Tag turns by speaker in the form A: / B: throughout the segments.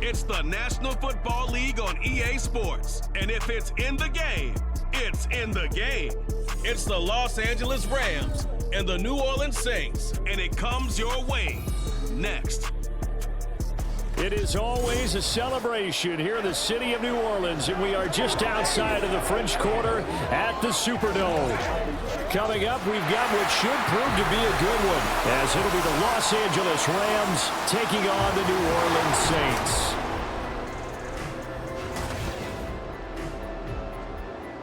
A: It's the National Football League on EA Sports. And if it's in the game, it's in the game. It's the Los Angeles Rams and the New Orleans Saints, and it comes your way next.
B: It is always a celebration here in the city of New Orleans, and we are just outside of the French Quarter at the Superdome. Coming up, we've got what should prove to be a good one, as it'll be the Los Angeles Rams taking on the New Orleans Saints.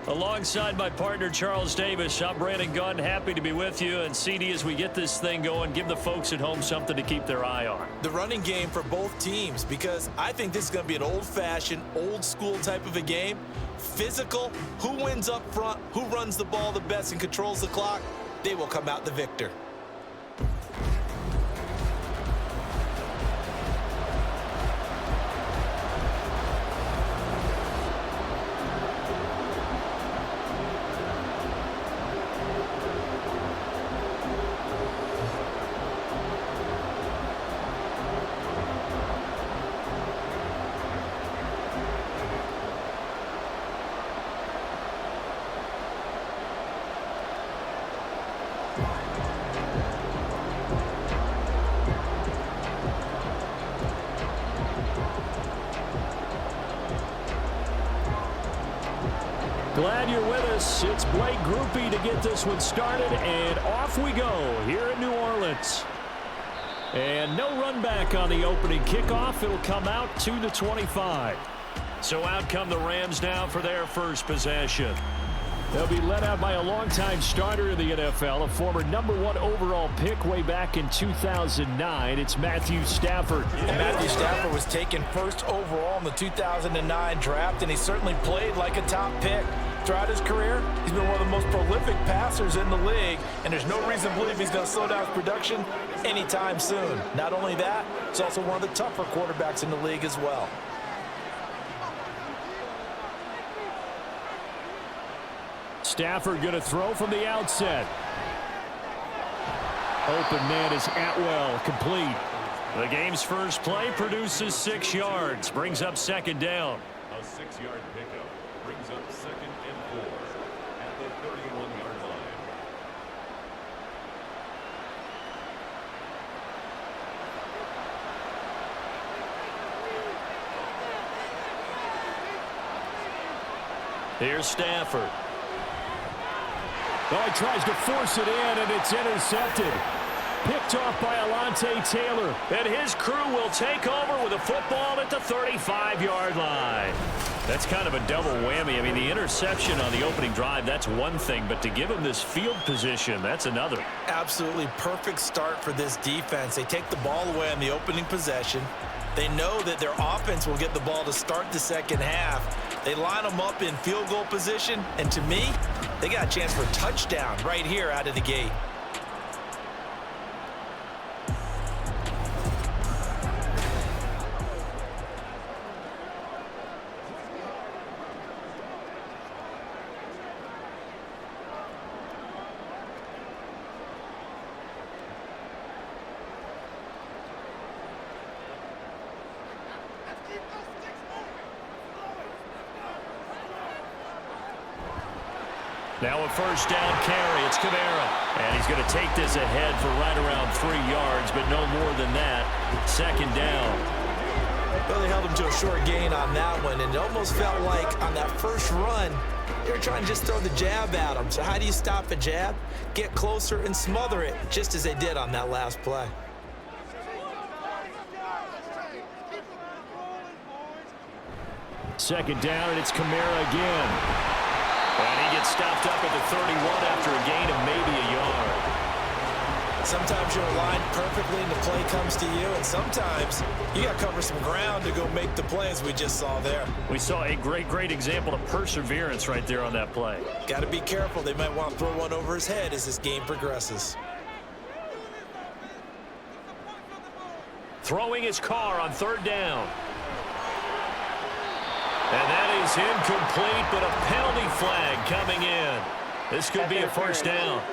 B: Alongside my partner, Charles Davis, I'm Brandon Gunn. Happy to be with you. And CD, as we get this thing going, give the folks at home something to keep their eye on.
C: The running game for both teams, because I think this is going to be an old-fashioned, old-school type of a game. Physical, who wins up front, who runs the ball the best and controls the clock, they will come out the victor.
B: Glad you're with us. It's Blake Groupie to get this one started, and off we go here in New Orleans. And no run back on the opening kickoff. It'll come out to the 25. So out come the Rams now for their first possession. They'll be led out by a longtime starter in the NFL, a former #1 overall pick way back in 2009. It's Matthew Stafford.
C: And Matthew Stafford was taken first overall in the 2009 draft, and he certainly played like a top pick. Throughout his career, he's been one of the most prolific passers in the league, and there's no reason to believe he's going to slow down his production anytime soon. Not only that, he's also one of the tougher quarterbacks in the league as well.
B: Stafford going to throw from the outset. Open man is Atwell, complete. The game's first play produces 6 yards, brings up second down.
D: A 6-yard pickup brings up 2nd and 4 at the 31-yard line.
B: Here's Stafford. Oh, he tries to force it in, and it's intercepted. Picked off by Alontae Taylor. And his crew will take over with a football at the 35-yard line. That's kind of a double whammy. I mean, the interception on the opening drive, that's one thing. But to give him this field position, that's another.
C: Absolutely perfect start for this defense. They take the ball away on the opening possession. They know that their offense will get the ball to start the second half. They line them up in field goal position, and to me, they got a chance for a touchdown right here out of the gate.
B: Now a first down carry. It's Kamara. And he's going to take this ahead for right around 3 yards, but no more than that. Second down.
C: Well, they held him to a short gain on that one, and it almost felt like on that first run, they were trying to just throw the jab at him. So how do you stop a jab? Get closer and smother it, just as they did on that last play.
B: Second down, and it's Kamara again. And he gets stopped up at the 31 after a gain of maybe a yard.
C: Sometimes you're aligned perfectly and the play comes to you, and sometimes you got to cover some ground to go make the play, as we just saw there.
B: We saw a great example of perseverance right there on that play.
C: Got to be careful. They might want to throw one over his head as this game progresses.
B: Throwing his car on third down. And that is incomplete, but a penalty flag coming in. This could be a first down.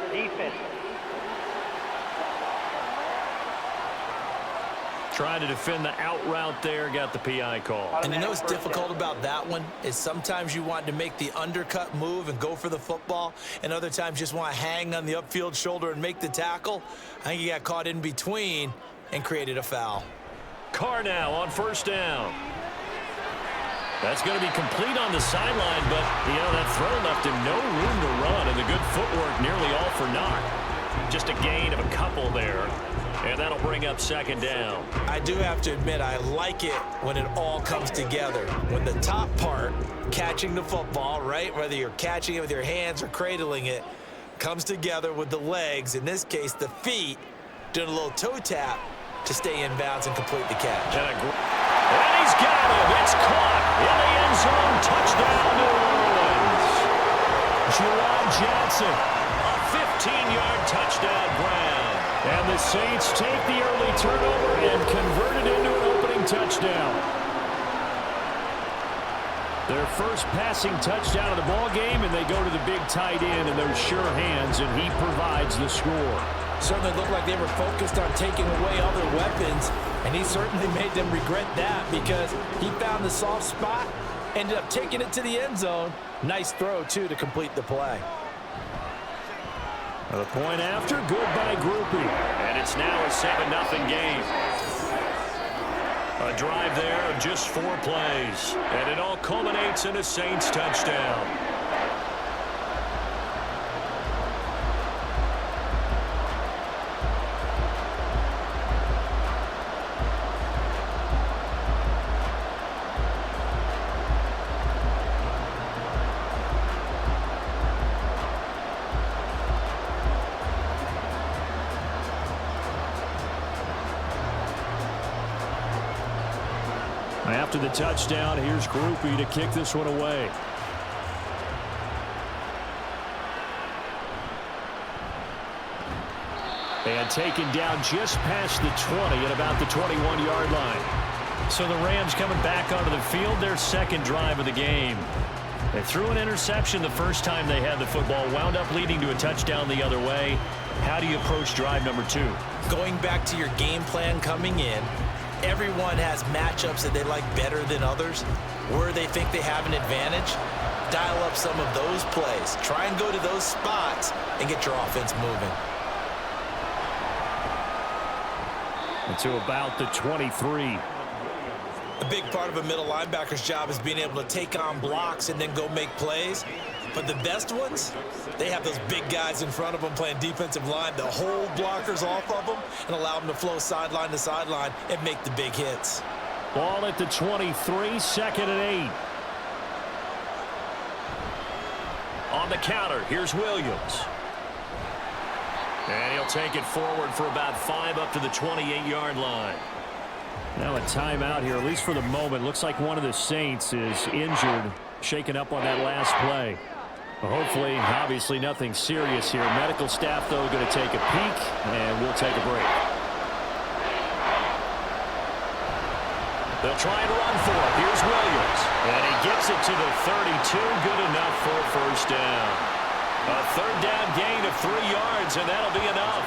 B: Trying to defend the out route there, got the PI call.
C: And you know what's difficult about that one is sometimes you want to make the undercut move and go for the football, and other times just want to hang on the upfield shoulder and make the tackle. I think he got caught in between and created a foul.
B: Carr now on first down. That's going to be complete on the sideline, but, you know, that throw left him no room to run, and the good footwork nearly all for naught. Just a gain of a couple there, and that'll bring up second down.
C: I do have to admit, I like it when it all comes together. When the top part, catching the football, right, whether you're catching it with your hands or cradling it, comes together with the legs, in this case the feet, doing a little toe tap to stay in bounds and complete the catch.
B: And he's got him. It's caught in the end zone. Touchdown, New Orleans. Juwan Johnson, a 15-yard touchdown grab. And the Saints take the early turnover and convert it into an opening touchdown. Their first passing touchdown of the ball game, and they go to the big tight end in those sure hands, and he provides the score.
C: Certainly looked like they were focused on taking away other weapons, and he certainly made them regret that because he found the soft spot, ended up taking it to the end zone. Nice throw, too, to complete the play.
B: The point after, good by Groupie. And it's now a 7-0 game. A drive there of just 4 plays, and it all culminates in a Saints touchdown. After the touchdown, here's Groupie to kick this one away. And taken down just past the 20 at about the 21-yard line. So the Rams coming back onto the field, their second drive of the game. They threw an interception the first time they had the football, wound up leading to a touchdown the other way. How do you approach drive number 2?
C: Going back to your game plan coming in, everyone has matchups that they like better than others, where they think they have an advantage. Dial up some of those plays. Try and go to those spots and get your offense moving.
B: And to about the 23.
C: A big part of a middle linebacker's job is being able to take on blocks and then go make plays. But the best ones, they have those big guys in front of them playing defensive line to hold blockers off of them and allow them to flow sideline to sideline and make the big hits.
B: Ball at the 23, second and 8. On the counter, here's Williams. And he'll take it forward for about 5 up to the 28-yard line. Now a timeout here, at least for the moment. Looks like one of the Saints is injured, shaken up on that last play. Hopefully, obviously, nothing serious here. Medical staff, though, going to take a peek, and we'll take a break. They'll try and run for it. Here's Williams. And he gets it to the 32. Good enough for a first down. A third down gain of 3 yards, and that'll be enough.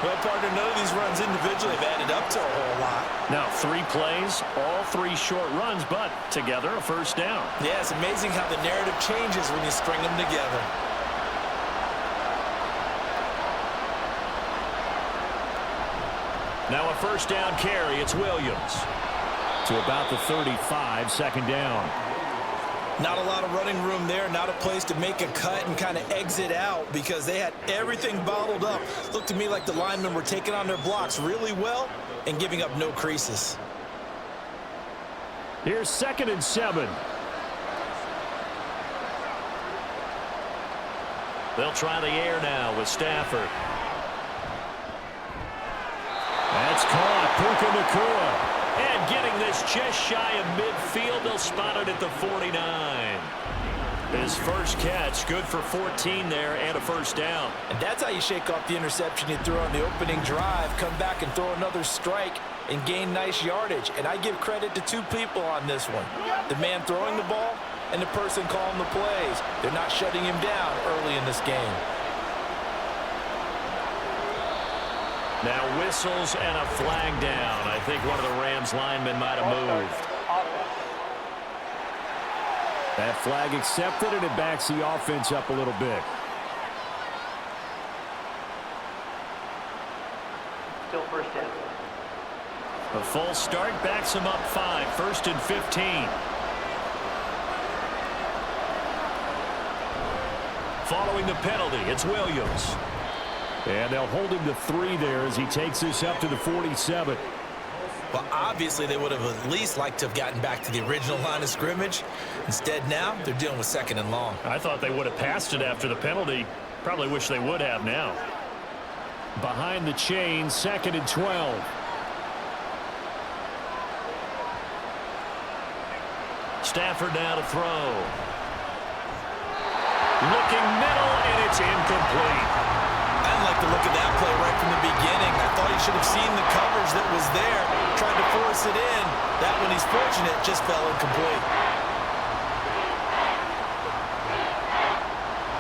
C: Well, partner, none of these runs individually have added up to a whole lot.
B: Now, 3 plays, all 3 short runs, but together a first down.
C: Yeah, it's amazing how the narrative changes when you string them together.
B: Now a first down carry. It's Williams. To about the 35, second down.
C: Not a lot of running room there, not a place to make a cut and kind of exit out because they had everything bottled up. Looked to me like the linemen were taking on their blocks really well and giving up no creases.
B: Here's 2nd and 7. They'll try the air now with Stafford. That's caught. Puka Nacua. And getting this just shy of midfield, they'll spot it at the 49. His first catch, good for 14 there and a first down.
C: And that's how you shake off the interception you threw on the opening drive, come back and throw another strike and gain nice yardage. And I give credit to 2 people on this one. The man throwing the ball and the person calling the plays. They're not shutting him down early in this game.
B: Now whistles and a flag down. I think one of the Rams linemen might have moved. That flag accepted, and it backs the offense up a little bit.
E: Still first down.
B: A full start backs him up 5, 1st and 15. Following the penalty, it's Williams. And they'll hold him to 3 there as he takes this up to the 47.
C: Well, obviously, they would have at least liked to have gotten back to the original line of scrimmage. Instead, now they're dealing with 2nd and long.
B: I thought they would have passed it after the penalty. Probably wish they would have now. Behind the chain, 2nd and 12. Stafford now to throw. Looking middle, and it's incomplete.
C: I didn't like the look of that play right from the beginning. I thought he should have seen the coverage that was there, tried to force it in. That one, he's fortunate, just fell incomplete.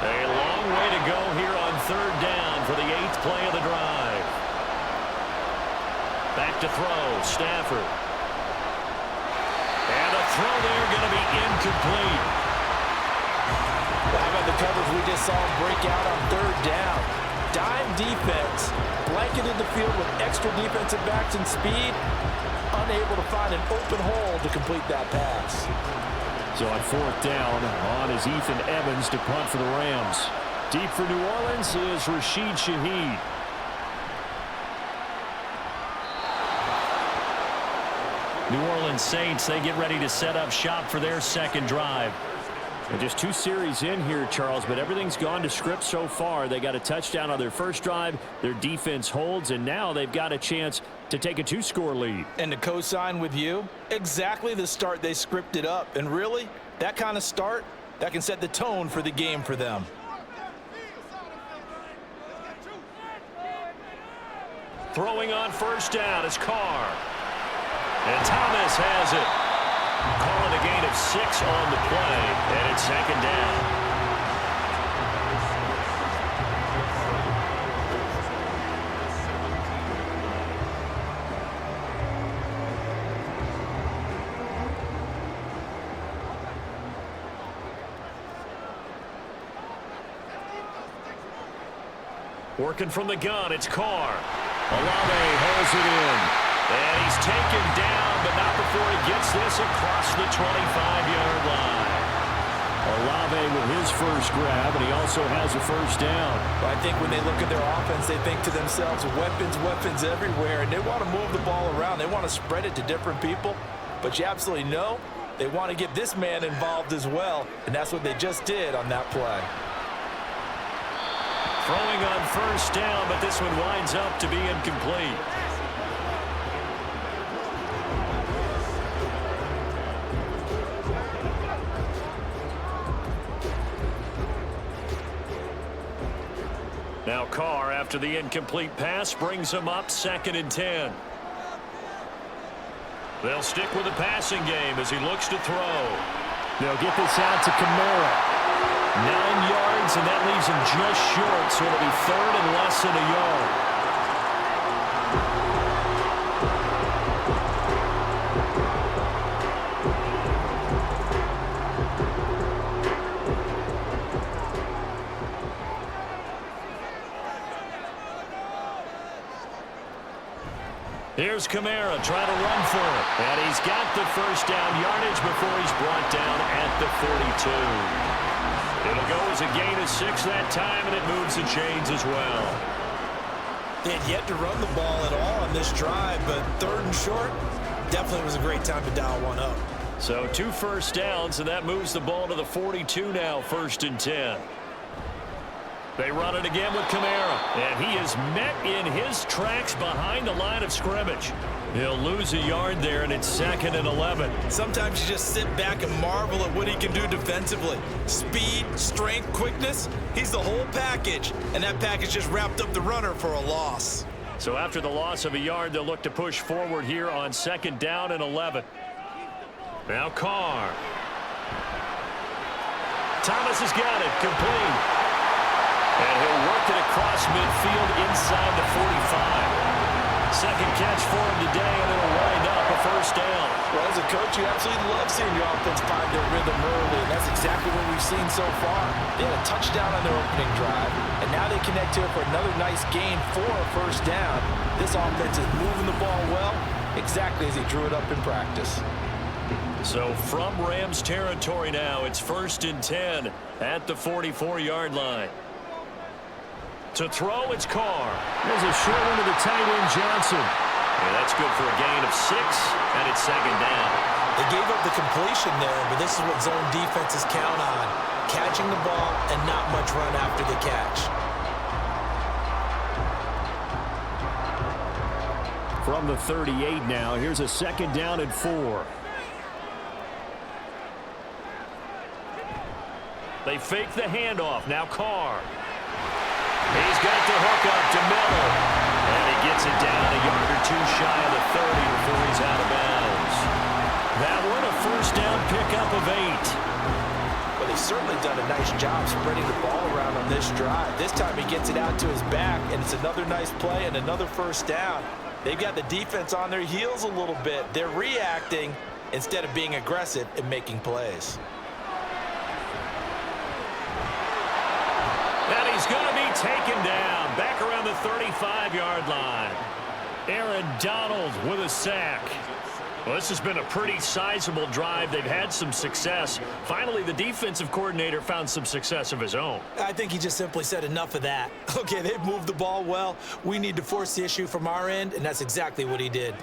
B: A long way to go here on 3rd down for the 8th play of the drive. Back to throw, Stafford. And the throw there going to be incomplete.
C: How about the coverage we just saw him break out on 3rd down? Dime defense, blanketed the field with extra defensive backs and speed, unable to find an open hole to complete that pass.
B: So on 4th down, on is Ethan Evans to punt for the Rams. Deep for New Orleans is Rashid Shaheed. New Orleans Saints, they get ready to set up shop for their 2nd drive. And just 2 series in here, Charles, but everything's gone to script so far. They got a touchdown on their 1st drive. Their defense holds, and now they've got a chance to take a 2-score lead.
C: And to co-sign with you, exactly the start they scripted up. And really, that kind of start, that can set the tone for the game for them.
B: Throwing on 1st down is Carr. And Thomas has it. Calling a gain of 6 on the play, and it's 2nd down. Working from the gun, it's Carr. Olave holds it in. And he's taken down, but not before he gets this across the 25-yard line. Olave with his first grab, and he also has a 1st down.
C: I think when they look at their offense, they think to themselves, weapons, weapons everywhere, and they want to move the ball around. They want to spread it to different people, but you absolutely know they want to get this man involved as well, and that's what they just did on that play.
B: Throwing on 1st down, but this one winds up to be incomplete. Now Carr, after the incomplete pass, brings him up 2nd and 10. They'll stick with the passing game as he looks to throw. They'll get this out to Kamara. 9 yards, and that leaves him just short, so it'll be 3rd and less than a yard. Here's Kamara trying to run for it. And he's got the 1st down yardage before he's brought down at the 42. It'll go as a gain of 6 that time, and it moves the chains as well.
C: They had yet to run the ball at all on this drive, but 3rd and short, definitely was a great time to dial one up.
B: So 2 1st downs, and that moves the ball to the 42 now, 1st and 10. They run it again with Kamara, and he is met in his tracks behind the line of scrimmage. He'll lose a yard there, and it's 2nd and 11.
C: Sometimes you just sit back and marvel at what he can do defensively. Speed, strength, quickness, he's the whole package, and that package just wrapped up the runner for a loss.
B: So after the loss of a yard, they'll look to push forward here on 2nd down and 11. Now Carr. Thomas has got it, complete. And he'll work it across midfield inside the 45. for him today, and it'll wind up a first down.
C: Well, as a coach, you absolutely love seeing your offense find their rhythm early, and that's exactly what we've seen so far. They had a touchdown on their opening drive, and now they connect here for another nice gain for a first down. This offense is moving the ball well, exactly as he drew it up in practice.
B: So from Rams territory now, it's 1st and 10 at the 44-yard line. To throw, it's Carr.
F: There's a short one to the tight end, Johnson.
B: Yeah, that's good for a gain of 6, and it's 2nd down.
C: They gave up the completion there, but this is what zone defenses count on. Catching the ball and not much run after the catch.
F: From the 38 now, here's a 2nd down and 4.
B: They fake the handoff. Now Carr. He's got the hook up to Miller. And he gets it down a yard or 2 shy of the 30 before he's out of bounds. That one a first down pickup of 8.
C: Well, they've certainly done a nice job spreading the ball around on this drive. This time he gets it out to his back, and it's another nice play and another first down. They've got the defense on their heels a little bit. They're reacting instead of being aggressive and making plays.
B: And he's going to be taken down back around the 35-yard line. Aaron Donald with a sack. Well, this has been a pretty sizable drive. They've had some success. Finally, the defensive coordinator found some success of his own.
C: I think he just simply said enough of that. Okay, they've moved the ball well. We need to force the issue from our end, and that's exactly what he did.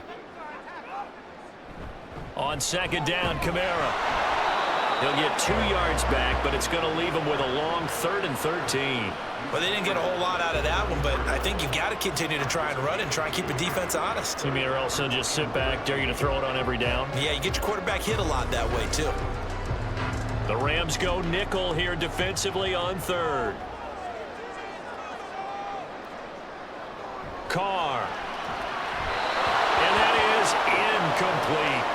B: On 2nd down, Kamara. He'll get 2 yards back, but it's going to leave him with a long 3rd and 13.
C: Well, they didn't get a whole lot out of that one, but I think you've got to continue to try and run and try and keep the defense honest.
B: You mean or else he'll just sit back, dare you to throw it on every down?
C: Yeah, you get your quarterback hit a lot that way, too.
B: The Rams go nickel here defensively on 3rd. Carr. And that is incomplete.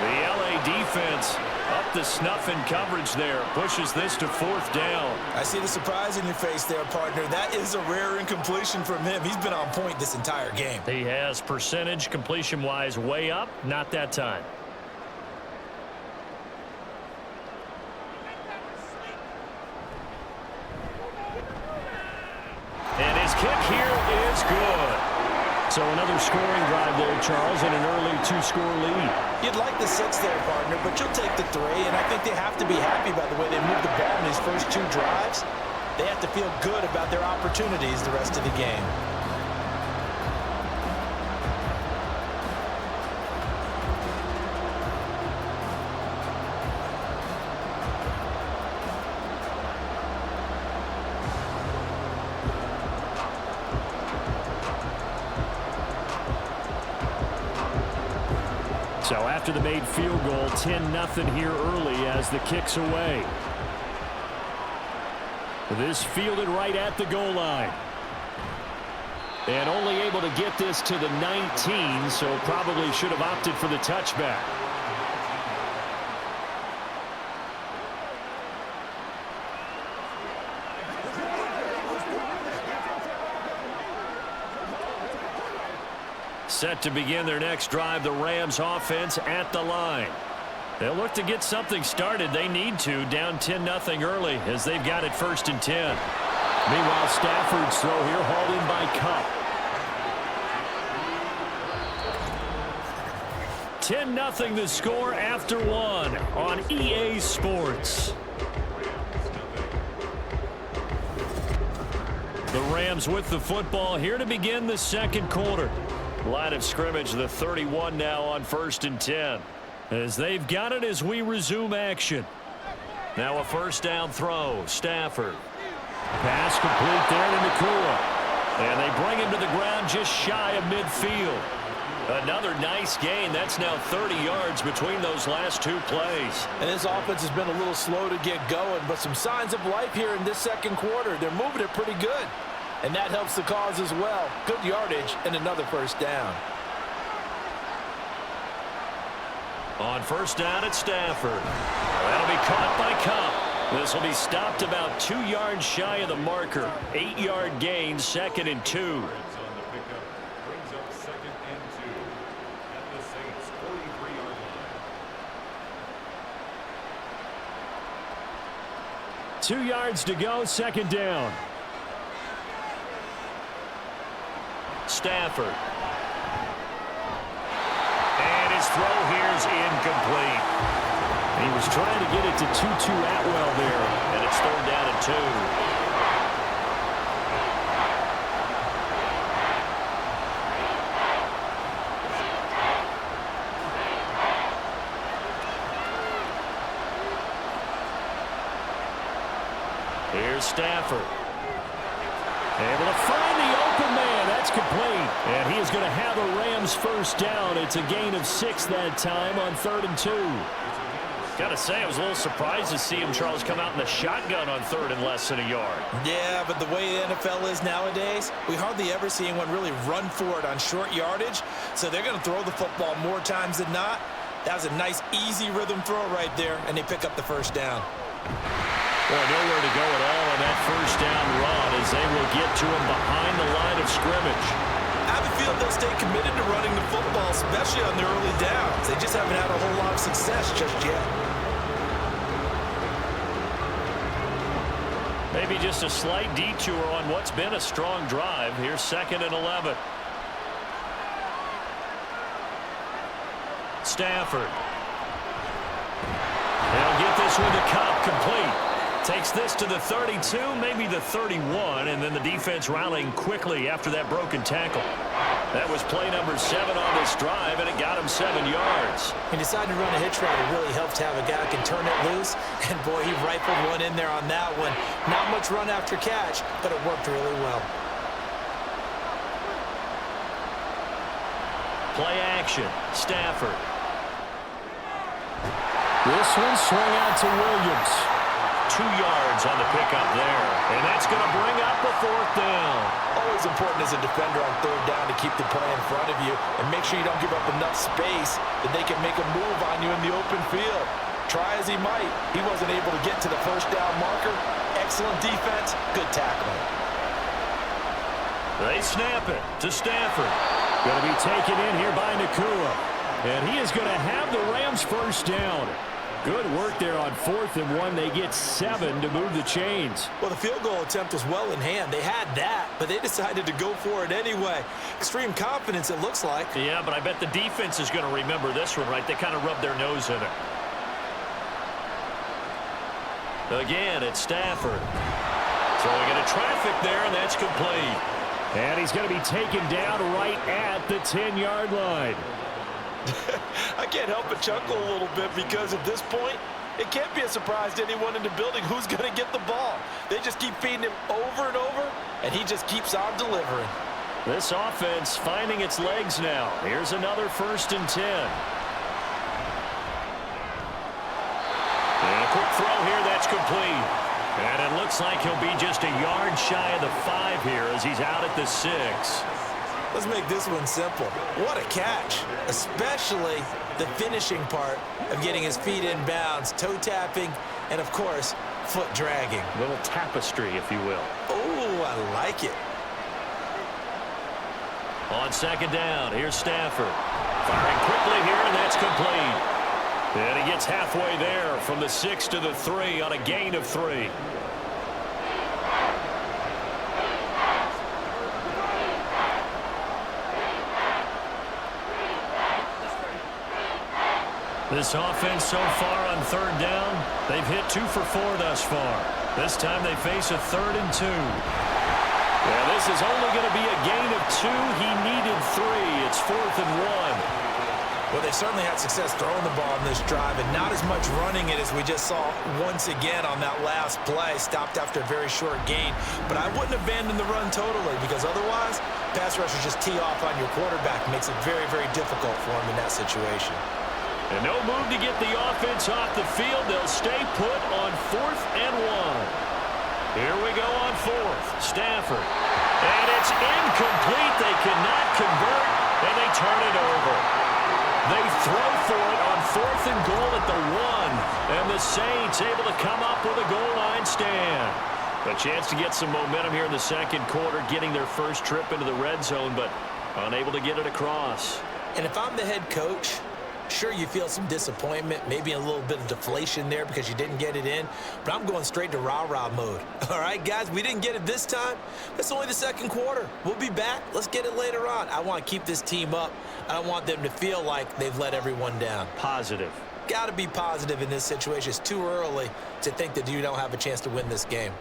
B: The LA defense up the snuff in coverage there. Pushes this to 4th down.
C: I see the surprise in your face there, partner. That is a rare incompletion from him. He's been on point this entire game.
B: He has percentage completion-wise way up. Not that time. And his kick here is good.
F: So another scoring drive there, Charles, and an early 2-score lead.
C: You'd like the 6 there, partner, but you'll take the 3, and I think they have to be happy by the way they moved the ball in these first 2 drives. They have to feel good about their opportunities the rest of the game.
F: So after the made field goal, 10-0 here early as the kick's away. This fielded right at the goal line. And only able to get this to the 19, so probably should have opted for the touchback.
B: Set to begin their next drive, the Rams offense at the line. They'll look to get something started. They need to, down 10-0 early as they've got it 1st and 10.
F: Meanwhile, Stafford's throw here hauled in by Cup.
B: 10-0 the score after 1 on EA Sports. The Rams with the football here to begin the 2nd quarter. Line of scrimmage, the 31 now on 1st and 10. As they've got it as we resume action. Now a 1st down throw. Stafford.
F: Pass complete there to Nakua.
B: And they bring him to the ground just shy of midfield. Another nice gain. That's now 30 yards between those last 2 plays.
C: And this offense has been a little slow to get going, but some signs of life here in this 2nd quarter. They're moving it pretty good. And that helps the cause as well. Good yardage and another 1st down.
B: On 1st down at Stafford. That'll be caught by Cup. This will be stopped about 2 yards shy of the marker. 8-yard gain, 2nd and 2. 2 yards to go, second down.
F: Stafford. And his throw here is incomplete.
B: He was trying to get it to Tutu Atwell there.
F: And it's 3rd down and 2. Here's Stafford.
B: Able to find the open man. That's complete. And he is going to have a Rams first down. It's a gain of 6 that time on 3rd and 2.
F: Gotta say, I was a little surprised to see him, Charles, come out in the shotgun on 3rd and less than a yard.
C: Yeah, but the way the NFL is nowadays, we hardly ever see anyone really run for it on short yardage. So they're going to throw the football more times than not. That was a nice, easy rhythm throw right there, and they pick up the first down.
F: Well, nowhere to go at all on that first down run as they will get to him behind the line of scrimmage.
C: I have a feeling they'll stay committed to running the football, especially on their early downs. They just haven't had a whole lot of success just yet.
F: Maybe just a slight detour on what's been a strong drive. Here's 2nd and 11. Stafford. They'll get this with the cup complete. Takes this to the 32, maybe the 31, and then the defense rallying quickly after that broken tackle. That was play number 7 on this drive, and it got him 7 yards.
C: He decided to run a hitch route. It really helps to have a guy who can turn it loose, and boy, he rifled one in there on that one. Not much run after catch, but it worked really well.
F: Play action, Stafford.
B: This one swung out to Williams.
F: 2 yards on the pickup there. And that's going to bring up a 4th down.
C: Always important as a defender on 3rd down to keep the play in front of you and make sure you don't give up enough space that they can make a move on you in the open field. Try as he might, he wasn't able to get to the first down marker. Excellent defense, good tackling.
F: They snap it to Stafford.
B: Going to be taken in here by Nakua. And he is going to have the Rams first down. Good work there on 4th and 1. They get 7 to move the chains.
C: Well, the field goal attempt was well in hand. They had that, but they decided to go for it anyway. Extreme confidence, it looks like.
F: Yeah, but I bet the defense is going to remember this one, right? They kind of rubbed their nose in it. Again, it's Stafford. Throwing into traffic there, and that's complete.
B: And he's going to be taken down right at the 10-yard line.
C: I can't help but chuckle a little bit because at this point, it can't be a surprise to anyone in the building who's going to get the ball. They just keep feeding him over and over, and he just keeps on delivering.
F: This offense finding its legs now. Here's another 1st and 10. And a quick throw here, that's complete. And it looks like he'll be just a yard shy of the 5 here as he's out at the 6.
C: Let's make this one simple. What a catch, especially the finishing part of getting his feet in bounds, toe tapping, and of course, foot dragging.
F: A little tapestry, if you will.
C: Oh, I like it.
F: On 2nd down, here's Stafford. Firing quickly here, and that's complete. And he gets halfway there from the 6 to the 3 on a gain of 3. This offense so far on 3rd down, they've hit 2 for 4 thus far. This time they face a 3rd and 2. Yeah, this is only going to be a gain of 2. He needed 3. It's 4th and 1.
C: Well, they certainly had success throwing the ball in this drive and not as much running it as we just saw once again on that last play. Stopped after a very short gain. But I wouldn't abandon the run totally because otherwise, pass rushers just tee off on your quarterback. Makes it very, very difficult for him in that situation.
F: And no move to get the offense off the field. They'll stay put on 4th and 1. Here we go on 4th. Stafford. And it's incomplete. They cannot convert, and they turn it over. They throw for it on 4th and goal at the 1. And the Saints able to come up with a goal line stand. A chance to get some momentum here in the 2nd quarter, getting their first trip into the red zone, but unable to get it across.
C: And if I'm the head coach, Sure, you feel some disappointment, maybe a little bit of deflation there because you didn't get it in, but I'm going straight to rah-rah mode. All right, guys, we didn't get it this time. That's only the second quarter. We'll be back. Let's get it later on. I want to keep this team up. I don't want them to feel like they've let everyone down.
B: Positive.
C: Got to be positive in this situation. It's too early to think that you don't have a chance to win this game.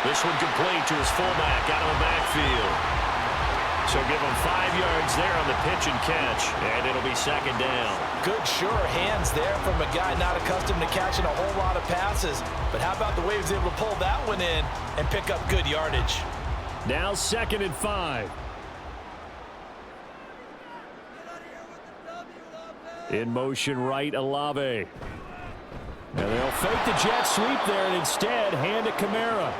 B: This one complete to his fullback out of the backfield. So give him 5 yards there on the pitch and catch, and it'll be second down.
C: Good, sure hands there from a guy not accustomed to catching a whole lot of passes. But how about the way he was able to pull that one in and pick up good yardage?
B: Now 2nd and 5. In motion right, Olave. And they'll fake the jet sweep there and instead hand it Kamara.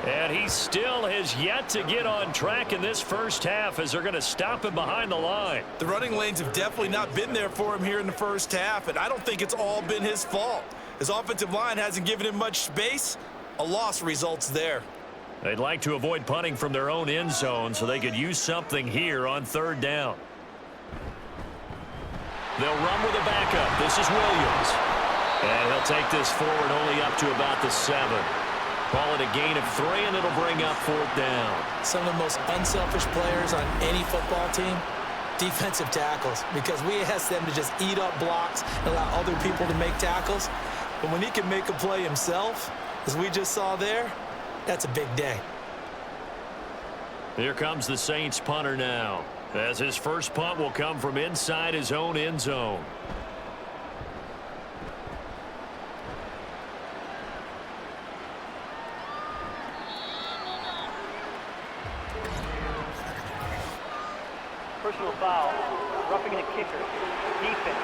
B: And he still has yet to get on track in this first half as they're going to stop him behind the line.
C: The running lanes have definitely not been there for him here in the first half, and I don't think it's all been his fault. His offensive line hasn't given him much space. A loss results there.
B: They'd like to avoid punting from their own end zone so they could use something here on 3rd down. They'll run with a backup. This is Williams. And he'll take this forward only up to about the 7. Call it a gain of 3, and it'll bring up 4th down.
C: Some of the most unselfish players on any football team, defensive tackles, because we ask them to just eat up blocks and allow other people to make tackles. But when he can make a play himself, as we just saw there, that's a big day.
B: Here comes the Saints punter now, as his first punt will come from inside his own end zone.
E: Personal foul, roughing the kicker, defense.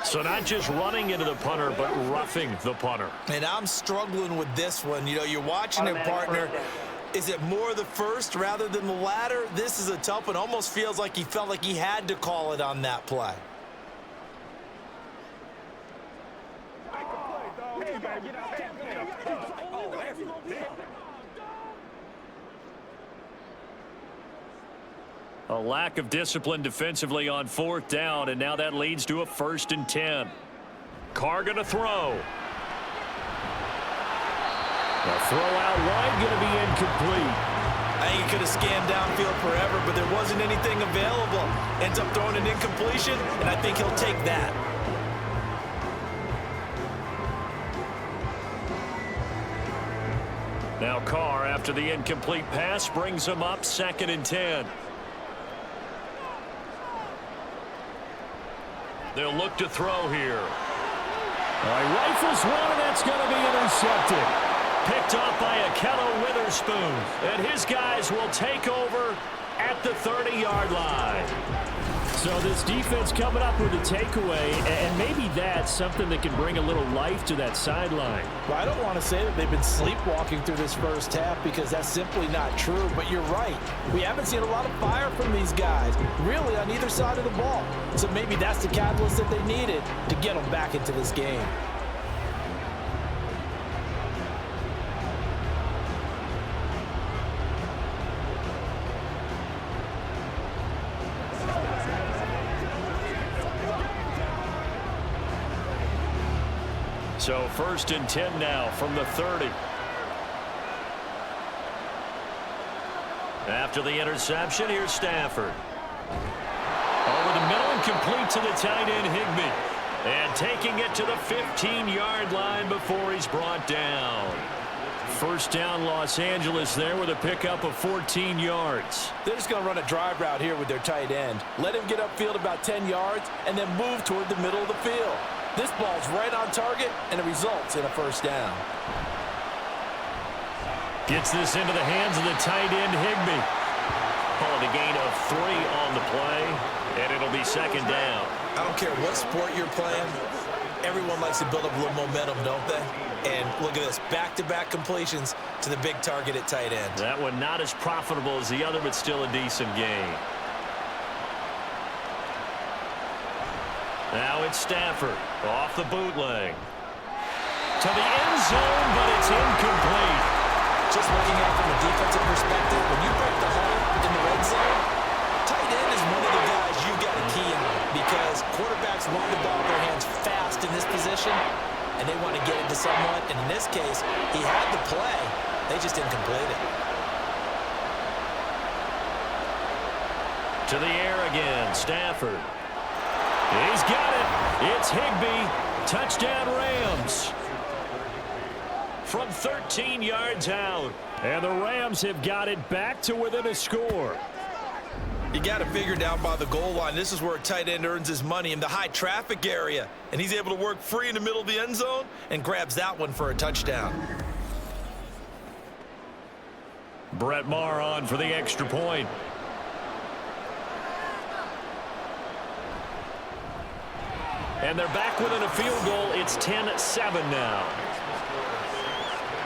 B: So not just running into the punter, but roughing the punter.
C: And I'm struggling with this one. You know, you're watching it, partner. Is it more the first rather than the latter? This is a tough one. Almost feels like he felt like he had to call it on that play.
B: A lack of discipline defensively on 4th down, and now that leads to a 1st and 10. Carr going to throw. The throw out wide going to be incomplete.
C: I think he could have scanned downfield forever, but there wasn't anything available. Ends up throwing an incompletion, and I think he'll take that.
B: Now Carr, after the incomplete pass, brings him up 2nd and 10. They'll look to throw here.
F: All right, rifles one, and that's going to be intercepted.
B: Picked off by Akello Witherspoon. And his guys will take over at the 30-yard line.
F: So this defense coming up with a takeaway, and maybe that's something that can bring a little life to that sideline.
C: Well, I don't want to say that they've been sleepwalking through this first half because that's simply not true, but you're right. We haven't seen a lot of fire from these guys, really on either side of the ball. So maybe that's the catalyst that they needed to get them back into this game.
B: So 1st and 10 now from the 30. After the interception, here's Stafford. Over the middle and complete to the tight end, Higbee. And taking it to the 15-yard line before he's brought down. 1st down, Los Angeles there with a pickup of 14 yards.
C: They're just going to run a drive route here with their tight end. Let him get upfield about 10 yards and then move toward the middle of the field. This ball's right on target, and it results in a 1st down.
B: Gets this into the hands of the tight end, Higbee. Calling a gain of 3 on the play, and it'll be 2nd down.
C: I don't care what sport you're playing. Everyone likes to build up a little momentum, don't they? And look at this, back-to-back completions to the big target at tight end.
B: That one not as profitable as the other, but still a decent gain. Now it's Stafford off the bootleg. To the end zone, but it's incomplete.
C: Just looking at it from a defensive perspective, when you possession, and they want to get it to someone. And in this case, he had the play. They just didn't complete it.
B: To the air again, Stafford. He's got it. It's Higbee. Touchdown, Rams. From 13 yards out. And the Rams have got it back to within a score.
C: You got to figure down by the goal line. This is where a tight end earns his money, in the high traffic area. And he's able to work free in the middle of the end zone and grabs that one for a touchdown.
B: Brett Maher on for the extra point. And they're back within a field goal. It's 10-7 now.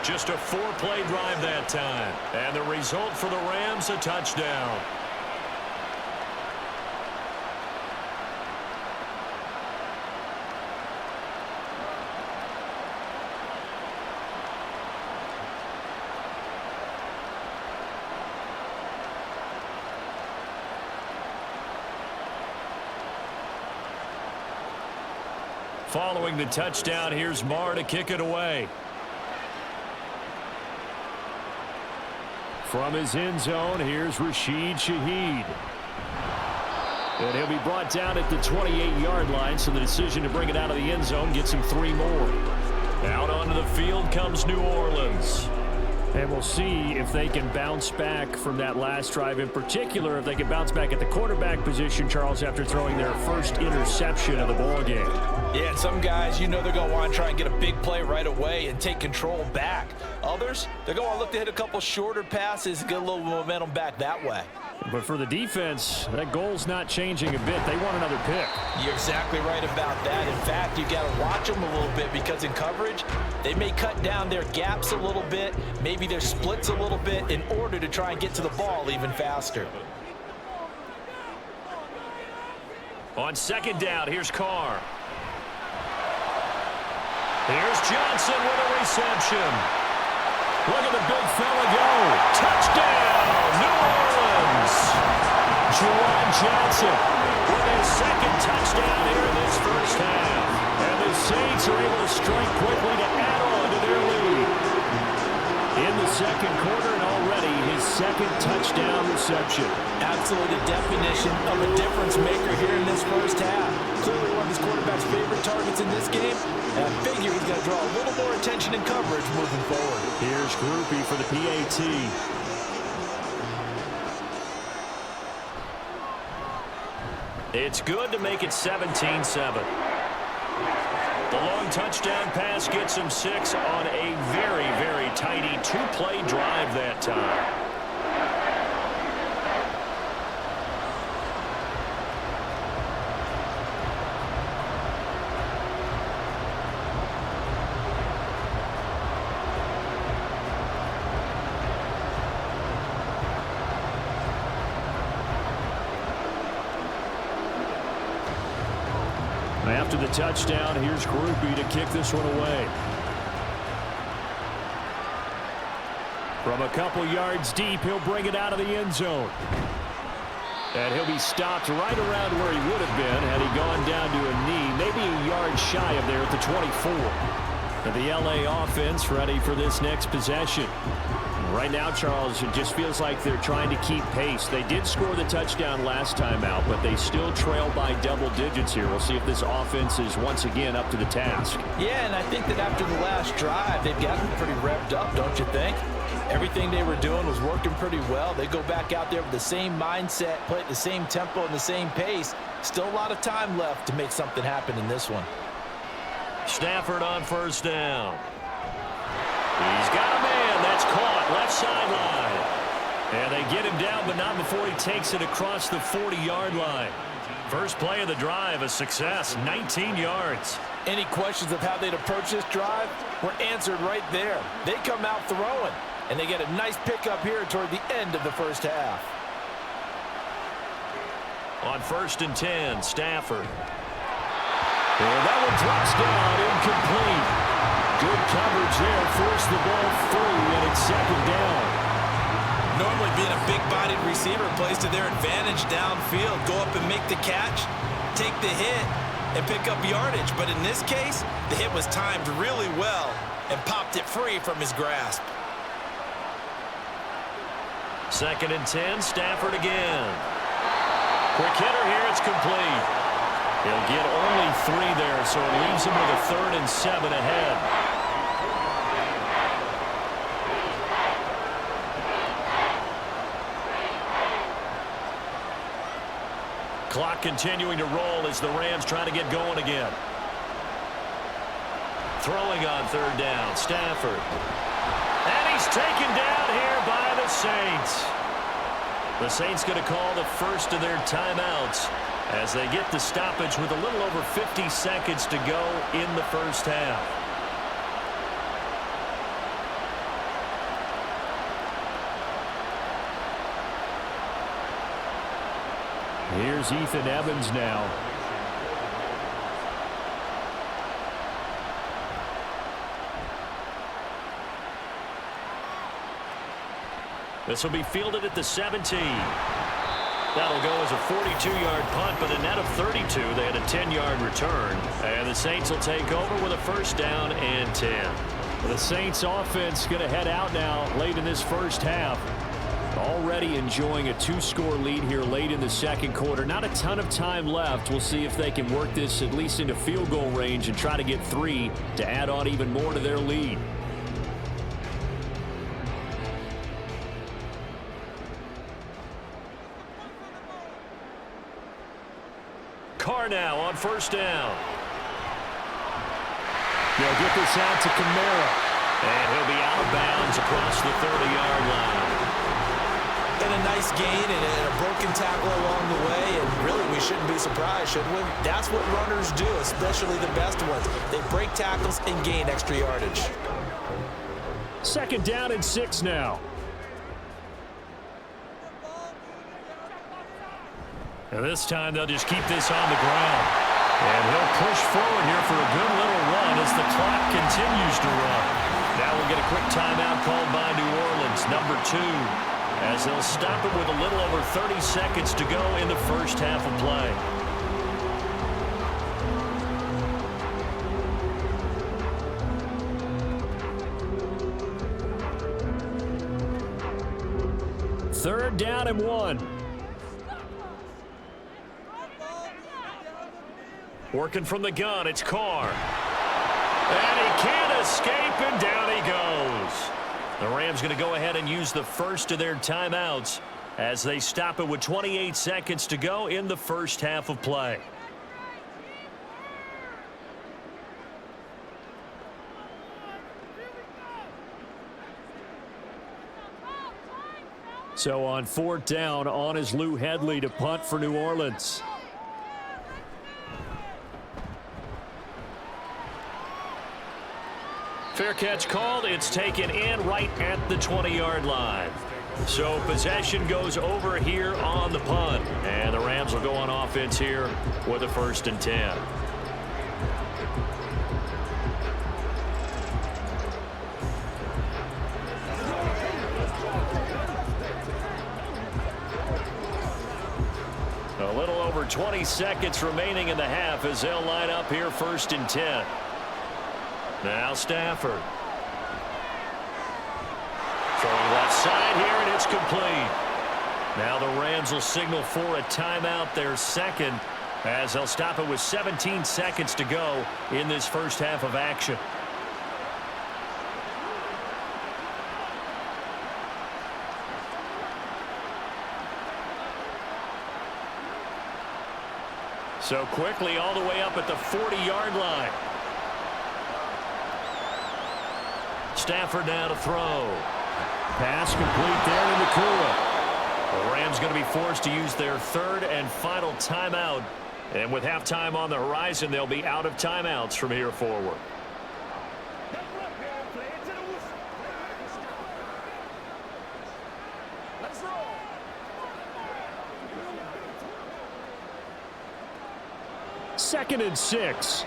B: Just a 4-play drive that time. And the result for the Rams, a touchdown. Following the touchdown, here's Maher to kick it away. From his end zone, here's Rashid Shaheed. And he'll be brought down at the 28-yard line, so the decision to bring it out of the end zone gets him 3 more. Out onto the field comes New Orleans. And we'll see if they can bounce back from that last drive, in particular if they can bounce back at the quarterback position, Charles, after throwing their first interception of the ballgame.
C: Yeah, and some guys, you know, they're going to want to try and get a big play right away and take control back. Others, they're going to look to hit a couple shorter passes and get a little momentum back that way.
B: But for the defense, that goal's not changing a bit. They want another pick.
C: You're exactly right about that. In fact, you got to watch them a little bit, because in coverage, they may cut down their gaps a little bit, maybe their splits a little bit, in order to try and get to the ball even faster.
B: On second down, here's Carr. Here's Johnson with a reception. Look at the big fella go. Touchdown, New Orleans. Juwan Johnson with his second touchdown here in this first half. And the Saints are able to strike quickly to add on to their lead. In the second quarter, and already his second touchdown reception.
C: Absolutely the definition of a difference maker here in this first half. Clearly one of his quarterback's favorite targets in this game. And I figure he's going to draw a little more attention and coverage moving forward.
B: Here's Groupie for the PAT. It's good to make it 17-7. The long touchdown pass gets him 6 on a very, very tidy 2-play drive that time. After the touchdown, here's Groupie to kick this one away. From a couple yards deep, he'll bring it out of the end zone. And he'll be stopped right around where he would have been had he gone down to a knee, maybe a yard shy of there at the 24. And the LA offense ready for this next possession. Right now, Charles, it just feels like they're trying to keep pace. They did score the touchdown last time out, but they still trail by double digits here. We'll see if this offense is once again up to the task.
C: Yeah, and I think that after the last drive, they've gotten pretty revved up, don't you think? Everything they were doing was working pretty well. They go back out there with the same mindset, play at the same tempo and the same pace. Still a lot of time left to make something happen in this one.
B: Stafford on first down. He's got a man. That's caught. Left sideline. And they get him down, but not before he takes it across the 40-yard line. First play of the drive, a success, 19 yards.
C: Any questions of how they'd approach this drive were answered right there. They come out throwing, and they get a nice pickup here toward the end of the first half.
B: On 1st and 10, Stafford. And that one drops down, incomplete. Good coverage there, forced the ball through, and it's second down.
C: Normally being a big-bodied receiver plays to their advantage downfield. Go up and make the catch, take the hit, and pick up yardage. But in this case, the hit was timed really well and popped it free from his grasp.
F: 2nd and 10, Stafford again. Quick hitter here, it's complete. He'll get only 3 there, so it leaves him with a 3rd and 7 ahead. Clock continuing to roll as the Rams try to get going again. Throwing on 3rd down, Stafford. And he's taken down here by the Saints. The Saints going to call the first of their timeouts as they get the stoppage with a little over 50 seconds to go in the first half.
B: Here's Ethan Evans now.
F: This will be fielded at the 17. That'll go as a 42-yard punt, but a net of 32. They had a 10-yard return. And the Saints will take over with a 1st down and 10.
B: The Saints offense going to head out now late in this first half. Already enjoying a 2-score lead here late in the 2nd quarter. Not a ton of time left. We'll see if they can work this at least into field goal range and try to get 3 to add on even more to their lead.
F: Carr now on 1st down.
B: They'll get this out to Kamara.
F: And he'll be out of bounds across the 30-yard line.
C: And a nice gain and a broken tackle along the way, and really we shouldn't be surprised, should we? That's what runners do, especially the best ones. They break tackles and gain extra yardage.
B: 2nd down and 6 now.
F: And this time they'll just keep this on the ground. And he'll push forward here for a good little run as the clock continues to run. Now we'll get a quick timeout called by New Orleans, number 2. As they'll stop it with a little over 30 seconds to go in the first half of play.
B: Third down and 1.
F: Working from the gun, it's Carr. And he can't escape, and down he goes. The Rams going to go ahead and use the first of their timeouts as they stop it with 28 seconds to go in the first half of play.
B: So on 4th down, on is Lou Hedley to punt for New Orleans.
F: Fair catch called. It's taken in right at the 20-yard line. So possession goes over here on the punt. And the Rams will go on offense here with a 1st and 10. A little over 20 seconds remaining in the half as they'll line up here 1st and 10. Now Stafford. Throwing left side here, and it's complete. Now the Rams will signal for a timeout, their 2nd, as they'll stop it with 17 seconds to go in this first half of action. So quickly all the way up at the 40-yard line. Stafford now to throw.
B: Pass complete there to Nakua.
F: The Rams going to be forced to use their 3rd and final timeout. And with halftime on the horizon, they'll be out of timeouts from here forward.
B: Second and 6.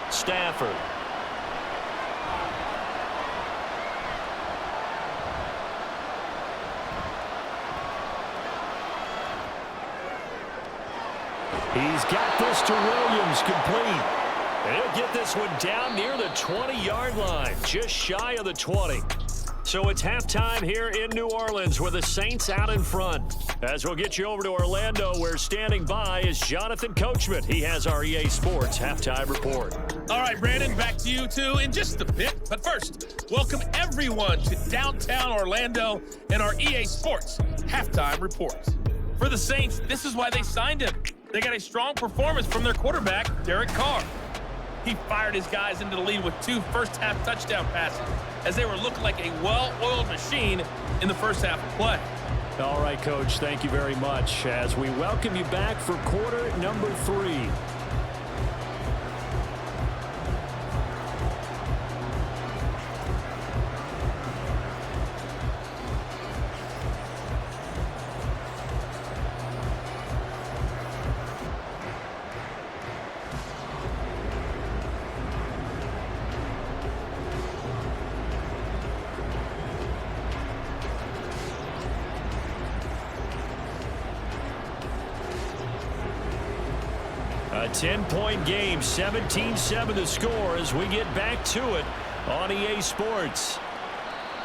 F: Stafford.
B: He's got this to Williams, complete. And he'll get this one down near the 20-yard line, just shy of the 20. So it's halftime here in New Orleans with the Saints out in front. As we'll get you over to Orlando, where standing by is Jonathan Coachman. He has our EA Sports halftime report.
G: All right, Brandon, back to you two in just a bit. But first, welcome everyone to downtown Orlando and our EA Sports halftime report. For the Saints, this is why they signed him. They got a strong performance from their quarterback, Derek Carr. He fired his guys into the lead with 2 first-half touchdown passes as they were looking like a well-oiled machine in the first half of play.
B: All right, Coach, thank you very much as we welcome you back for quarter number 3. A 10-point game, 17-7 the score as we get back to it on EA Sports.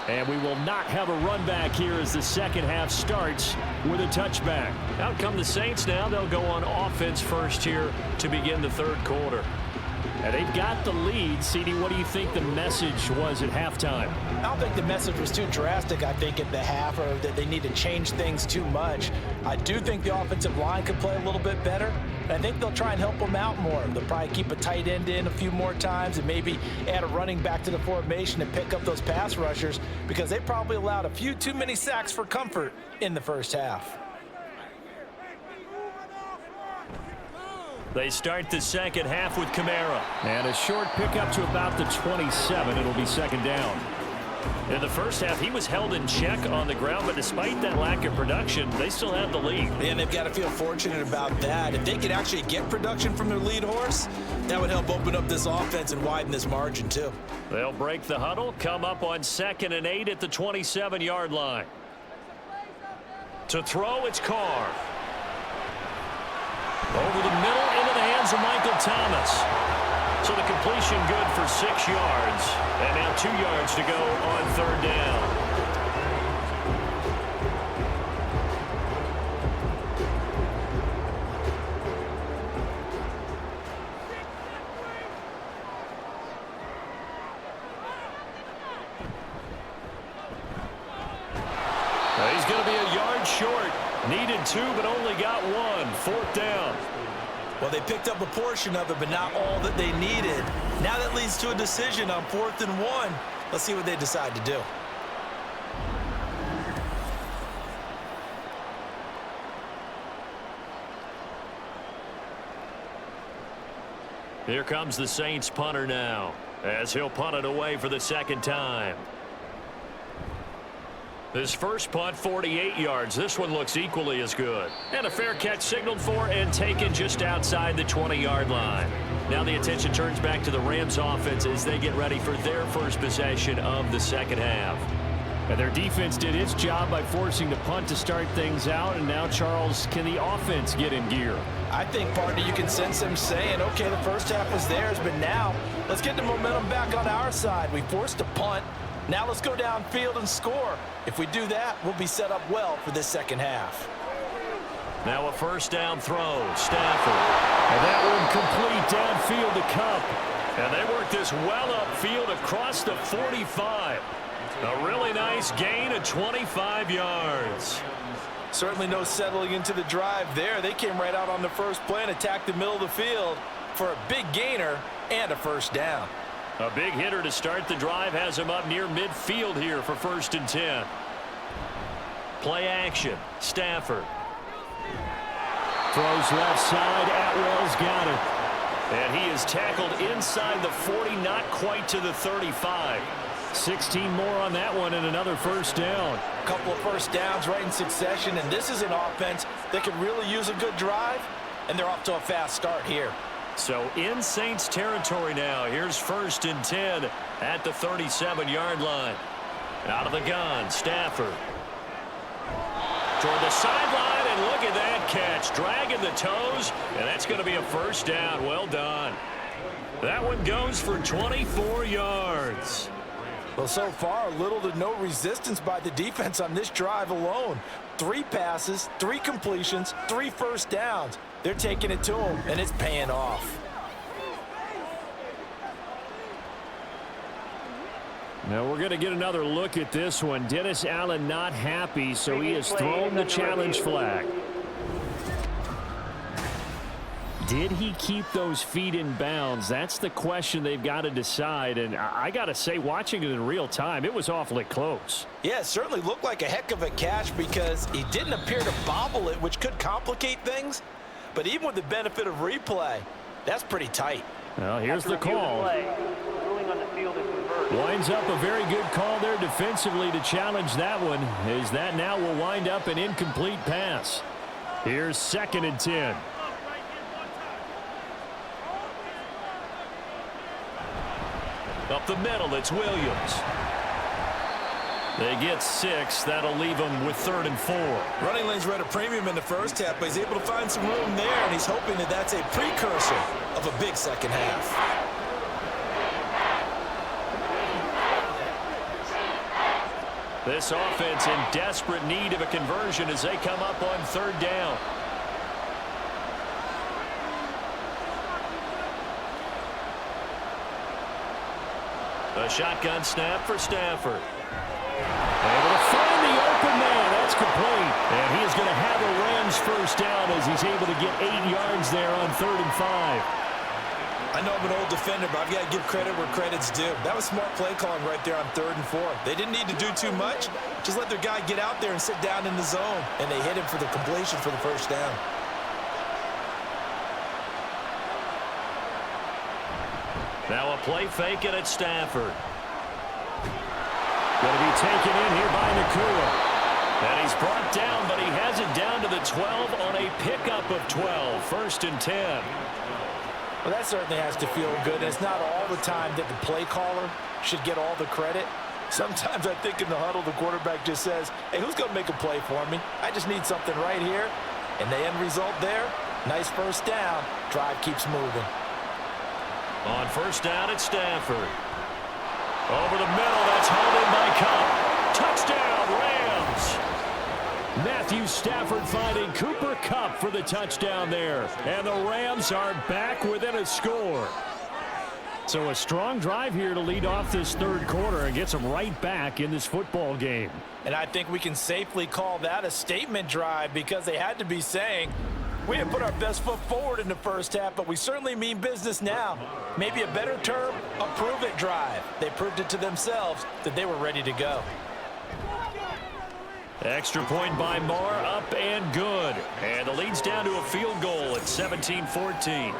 B: And we will not have a run back here as the second half starts with a touchback. Out come the Saints now. They'll go on offense first here to begin the third quarter. And they've got the lead. CD, what do you think the message was at halftime?
C: I don't think the message was too drastic, I think, at the half, or that they need to change things too much. I do think the offensive line could play a little bit better. I think they'll try and help them out more. They'll probably keep a tight end in a few more times and maybe add a running back to the formation and pick up those pass rushers because they probably allowed a few too many sacks for comfort in the first half.
B: They start the second half with Kamara. And a short pickup to about the 27. It'll be second down. In the first half, he was held in check on the ground, but despite that lack of production, they still have the lead.
C: And they've got to feel fortunate about that. If they could actually get production from their lead horse, that would help open up this offense and widen this margin, too.
B: They'll break the huddle, come up on 2nd and 8 at the 27-yard line. To throw, it's Carr. Over the middle, into the hands of Michael Thomas. So the completion good for 6 yards. And now 2 yards to go on 3rd down. He's going to be a yard short. Needed 2, but only got 1. 4th down.
C: Well, they picked up a portion of it, but not all that they needed. Now that leads to a decision on 4th and 1. Let's see what they decide to do.
B: Here comes the Saints punter now, as he'll punt it away for the 2nd time. His first punt, 48 yards. This one looks equally as good. And a fair catch signaled for and taken just outside the 20-yard line. Now the attention turns back to the Rams offense as they get ready for their first possession of the second half. And their defense did its job by forcing the punt to start things out. And now, Charles, can the offense get in gear?
C: I think, partner, you can sense them saying, okay, the first half was theirs, but now let's get the momentum back on our side. We forced a punt. Now let's go downfield and score. If we do that, we'll be set up well for this second half.
B: Now a first down throw. Stafford. And that one complete downfield to Cup. And they work this well upfield across the 45. A really nice gain of 25 yards.
C: Certainly no settling into the drive there. They came right out on the first play and attacked the middle of the field for a big gainer and a first down.
B: A big hitter to start the drive has him up near midfield here for 1st and 10. Play action. Stafford. Throws left side. Atwell's got it. And he is tackled inside the 40, not quite to the 35. 16 more on that one and another first down.
C: A couple of first downs right in succession, and this is an offense that could really use a good drive, and they're off to a fast start here.
B: So in Saints territory now. Here's 1st and 10 at the 37-yard line. Out of the gun, Stafford. Toward the sideline, and look at that catch. Dragging the toes, and that's going to be a first down. Well done. That one goes for 24 yards.
C: Well, so far, little to no resistance by the defense on this drive alone. 3 passes, 3 completions, 3 first downs. They're taking it to them, and it's paying off.
B: Now we're going to get another look at this one. Dennis Allen not happy, so he has thrown the challenge flag. Did he keep those feet in bounds? That's the question they've got to decide. And I got to say, watching it in real time, it was awfully close.
C: Yeah, it certainly looked like a heck of a catch because he didn't appear to bobble it, which could complicate things. But even with the benefit of replay, that's pretty tight.
B: Well, here's the call. Winds up a very good call there defensively to challenge that one, as that now will wind up an incomplete pass. Here's 2nd and 10. Up the middle, it's Williams. They get 6. That'll leave them with 3rd and 4.
C: Running lanes were at a premium in the first half, but he's able to find some room there, and he's hoping that that's a precursor of a big second half.
B: This offense in desperate need of a conversion as they come up on 3rd down. A shotgun snap for Stafford. Able to find the open man. That's complete. And he is going to have a Rams first down as he's able to get 8 yards there on 3rd and 5.
C: I know I'm an old defender, but I've got to give credit where credit's due. That was smart play calling right there on 3rd and 4. They didn't need to do too much. Just let their guy get out there and sit down in the zone. And they hit him for the completion for the first down.
B: Now a play fake and it's Stafford. Going to be taken in here by Nakua. And he's brought down, but he has it down to the 12 on a pickup of 12. 1st and 10.
C: Well, that certainly has to feel good. And it's not all the time that the play caller should get all the credit. Sometimes I think in the huddle, the quarterback just says, hey, who's going to make a play for me? I just need something right here. And the end result there, nice first down. Drive keeps moving.
B: On 1st down, it's Stafford. Over the middle, that's hauled in by Kupp. Touchdown, Rams! Matthew Stafford finding Cooper Kupp for the touchdown there. And the Rams are back within a score. So a strong drive here to lead off this 3rd quarter and gets them right back in this football game.
C: And I think we can safely call that a statement drive because they had to be saying, we didn't put our best foot forward in the first half, but we certainly mean business now. Maybe a better term, a prove-it drive. They proved it to themselves that they were ready to go.
B: Extra point by Moore, up and good. And the lead's down to a field goal at 17-14.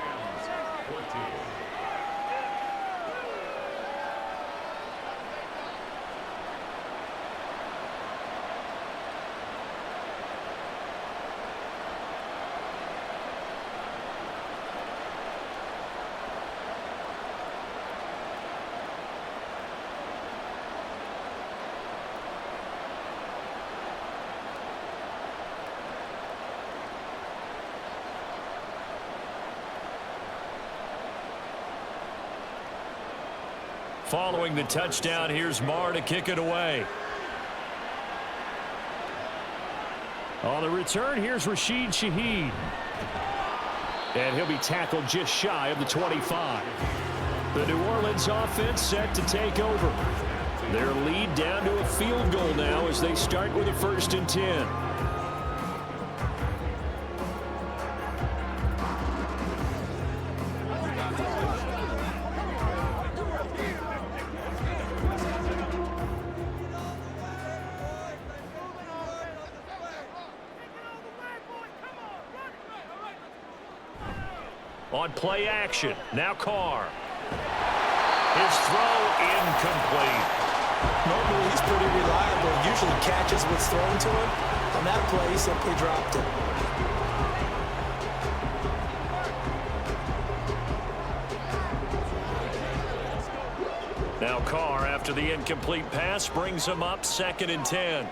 B: Following the touchdown, here's Marr to kick it away. On the return, here's Rashid Shaheed. And he'll be tackled just shy of the 25. The New Orleans offense set to take over. Their lead down to a field goal now as they start with a 1st and 10. On play action, now Carr. His throw incomplete.
C: Normally he's pretty reliable. Usually catches what's thrown to him. On that play, he simply dropped it.
B: Now Carr, after the incomplete pass, brings him up 2nd and 10.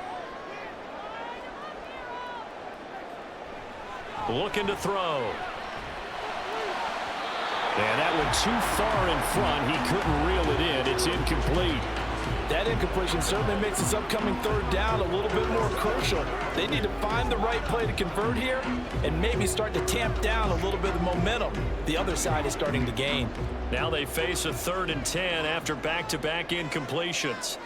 B: looking to throw. And that one too far in front. He couldn't reel it in. It's incomplete.
C: That incompletion certainly makes this upcoming third down a little bit more crucial. They need to find the right play to convert here and maybe start to tamp down a little bit of momentum. The other side is starting to gain.
B: Now they face a 3rd and 10 after back-to-back incompletions.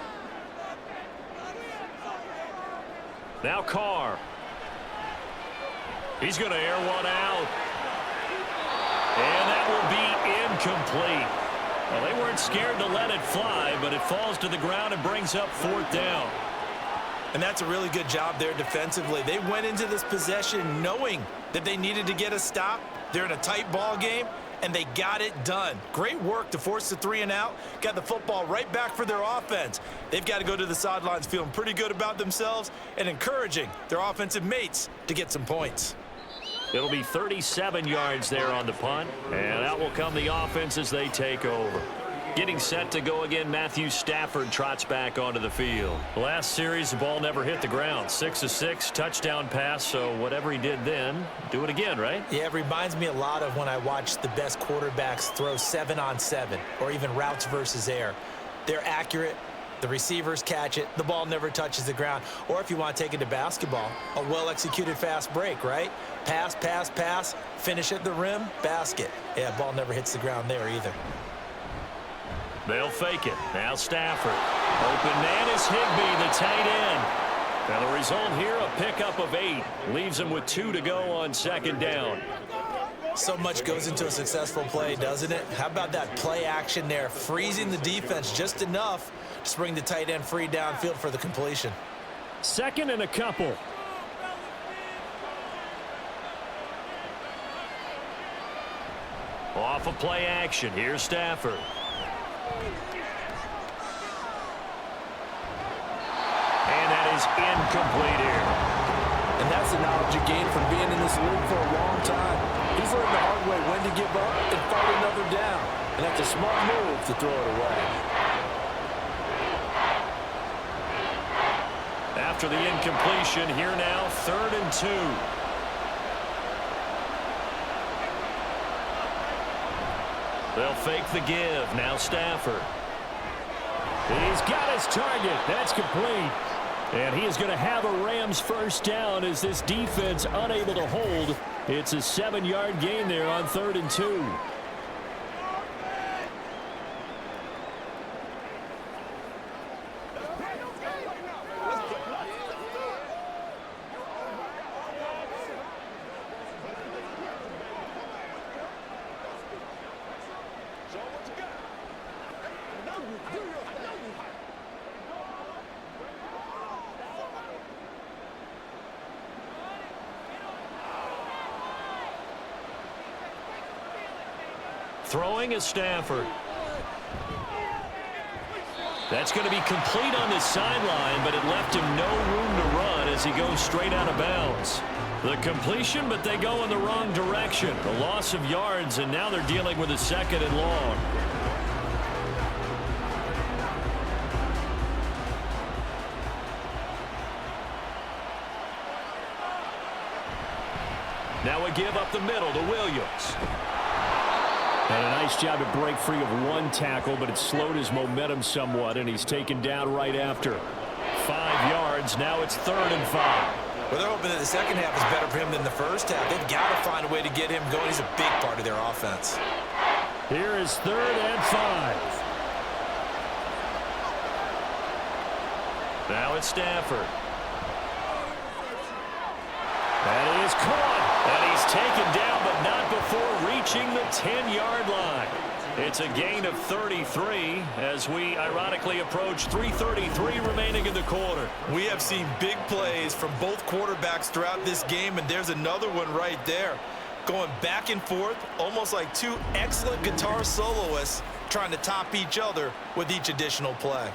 B: Now Carr. He's going to air one out. And that will be incomplete. Well, they weren't scared to let it fly, but it falls to the ground and brings up 4th down.
C: And that's a really good job there defensively. They went into this possession knowing that they needed to get a stop. They're in a tight ball game, and they got it done. Great work to force the 3 and out. Got the football right back for their offense. They've got to go to the sidelines feeling pretty good about themselves and encouraging their offensive mates to get some points.
B: It'll be 37 yards there on the punt, and out will come the offense as they take over. Getting set to go again, Matthew Stafford trots back onto the field. Last series, the ball never hit the ground. 6 of 6, touchdown pass, so whatever he did then, do it again, right?
C: Yeah, it reminds me a lot of when I watch the best quarterbacks throw 7-on-7 or even routes versus air. They're accurate. The receivers catch it. The ball never touches the ground. Or if you want to take it to basketball, a well-executed fast break, right? Pass, pass, pass, finish at the rim, basket. Yeah, ball never hits the ground there either.
B: They'll fake it. Now Stafford. Open man is Higbee, the tight end. Now the result here, a pickup of 8. Leaves him with 2 to go on 2nd down.
C: So much goes into a successful play, doesn't it? How about that play action there, freezing the defense just enough to bring the tight end free downfield for the completion.
B: 2nd and a couple. Off of play action. Here's Stafford. And that is incomplete here.
C: And that's the knowledge you gain from being in this league for a long time. He's learned the hard way when to give up and fight another down. And that's a smart move to throw it away.
B: After the incompletion, here now, 3rd and 2. They'll fake the give. Now Stafford. He's got his target. That's complete. And he is going to have a Rams first down as this defense unable to hold. It's a 7-yard gain there on 3rd and 2. Throwing is Stafford. That's going to be complete on the sideline, but it left him no room to run as he goes straight out of bounds. The completion, but they go in the wrong direction. A loss of yards, and now they're dealing with a 2nd and long. Now a give up the middle to Williams. And a nice job to break free of 1 tackle, but it slowed his momentum somewhat, and he's taken down right after. 5 yards. Now it's 3rd and 5.
C: Well, they're hoping that the second half is better for him than the first half. They've got to find a way to get him going. He's a big part of their offense.
B: Here is 3rd and 5. Now it's Stafford. That is caught. And he's taken down, but not before reaching the 10-yard line. It's a gain of 33 as we ironically approach 3:33 remaining in the quarter.
C: We have seen big plays from both quarterbacks throughout this game, and there's another one right there. Going back and forth, almost like 2 excellent guitar soloists trying to top each other with each additional play.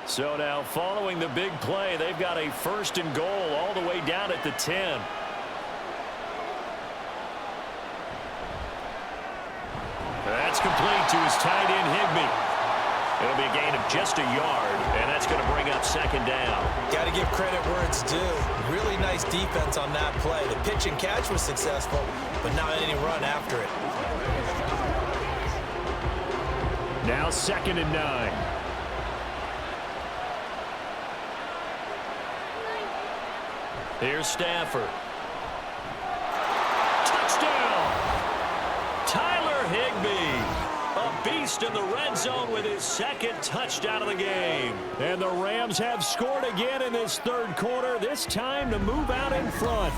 B: So now following the big play, they've got a 1st and goal all the way down at the 10. That's complete to his tight end Higbee. It'll be a gain of just a yard, and that's going to bring up second down.
C: Got to give credit where it's due. Really nice defense on that play. The pitch and catch was successful, but not any run after it.
B: Now 2nd and 9. Here's Stafford. Touchdown! Tyler Higbee. A beast in the red zone with his 2nd touchdown of the game. And the Rams have scored again in this 3rd quarter, this time to move out in front.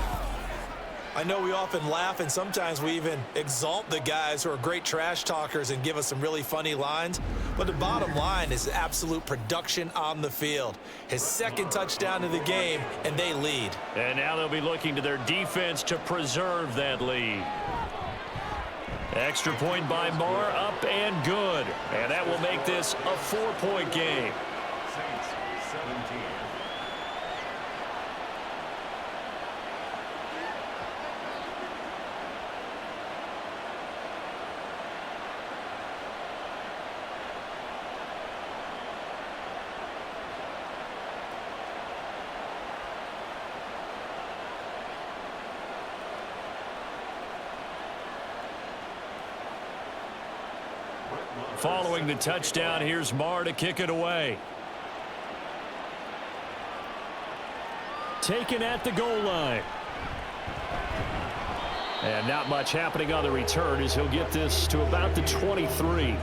C: I know we often laugh and sometimes we even exalt the guys who are great trash talkers and give us some really funny lines. But the bottom line is absolute production on the field. His 2nd touchdown of the game, and they lead.
B: And now they'll be looking to their defense to preserve that lead. Extra point by Marr, up and good. And that will make this a 4-point game.
D: Saints 17.
B: Following the touchdown, here's Marr to kick it away. Taken at the goal line. And not much happening on the return as he'll get this to about the 23.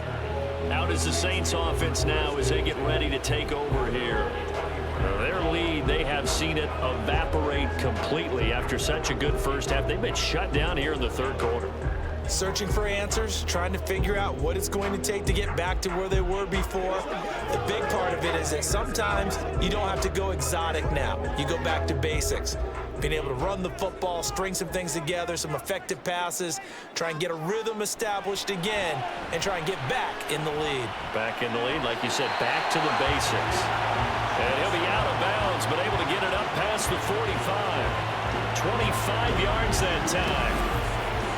B: Out is the Saints offense now as they get ready to take over here. Their lead, they have seen it evaporate completely after such a good first half. They've been shut down here in the 3rd quarter.
C: Searching for answers, trying to figure out what it's going to take to get back to where they were before. The big part of it is that sometimes you don't have to go exotic now. You go back to basics. Being able to run the football, string some things together, some effective passes, try and get a rhythm established again, and try and get back in the lead.
B: Back in the lead, like you said, back to the basics. And he'll be out of bounds, but able to get it up past the 45. 25 yards that time.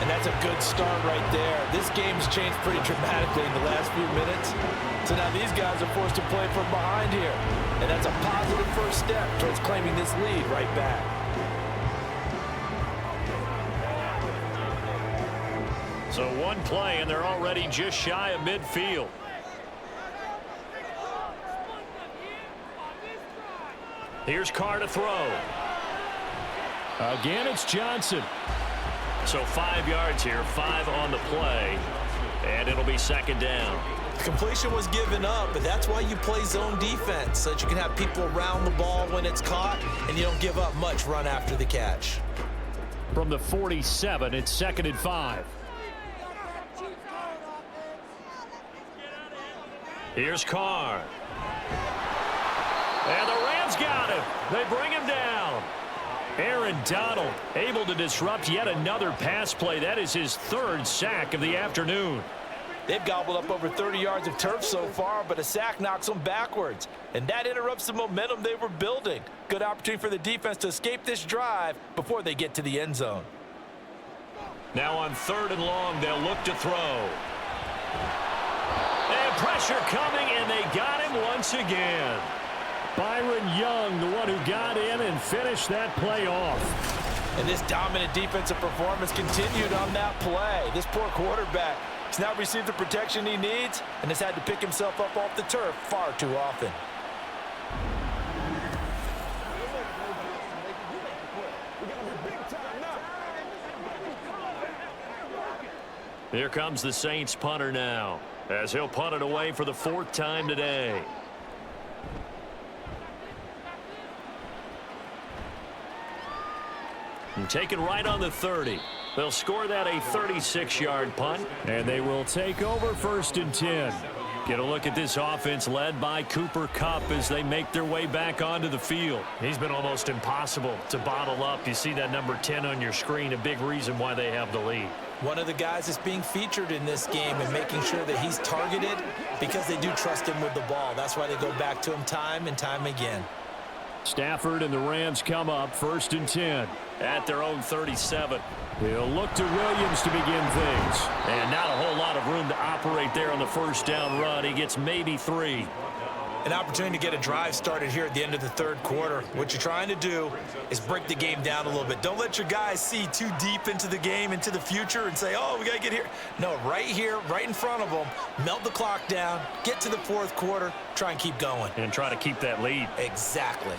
C: And that's a good start right there. This game's changed pretty dramatically in the last few minutes. So now these guys are forced to play from behind here. And that's a positive first step towards claiming this lead right back.
B: So one play, and they're already just shy of midfield. Here's Carr to throw. Again, it's Johnson. So 5 yards here, 5 on the play, and it'll be 2nd down.
C: Completion was given up, but that's why you play zone defense, so that you can have people around the ball when it's caught, and you don't give up much run after the catch.
B: From the 47, it's 2nd and 5. Here's Carr. And the Rams got him. They bring him down. Aaron Donald able to disrupt yet another pass play. That is his 3rd sack of the afternoon.
C: They've gobbled up over 30 yards of turf so far, but a sack knocks them backwards. And that interrupts the momentum they were building. Good opportunity for the defense to escape this drive before they get to the end zone.
B: Now on 3rd and long, they'll look to throw. And pressure coming, and they got him once again. Byron Young, the one who got in and finished that play off.
C: And this dominant defensive performance continued on that play. This poor quarterback has now received the protection he needs and has had to pick himself up off the turf far too often.
B: Here comes the Saints punter now, as he'll punt it away for the 4th time today. And taken right on the 30. They'll score that a 36-yard punt, and they will take over 1st and 10. Get a look at this offense led by Cooper Kupp as they make their way back onto the field. He's been almost impossible to bottle up. You see that number 10 on your screen, a big reason why they have the lead.
C: One of the guys that's being featured in this game and making sure that he's targeted because they do trust him with the ball. That's why they go back to him time and time again.
B: Stafford and the Rams come up 1st and 10.
F: At their own 37.
B: He'll look to Williams to begin things.
F: And not a whole lot of room to operate there on the first down run. He gets maybe 3.
C: An opportunity to get a drive started here at the end of the third quarter. What you're trying to do is break the game down a little bit. Don't let your guys see too deep into the game, into the future, and say, oh, we got to get here. No, right here, right in front of them, melt the clock down, get to the fourth quarter, try and keep going.
F: And try to keep that lead.
C: Exactly.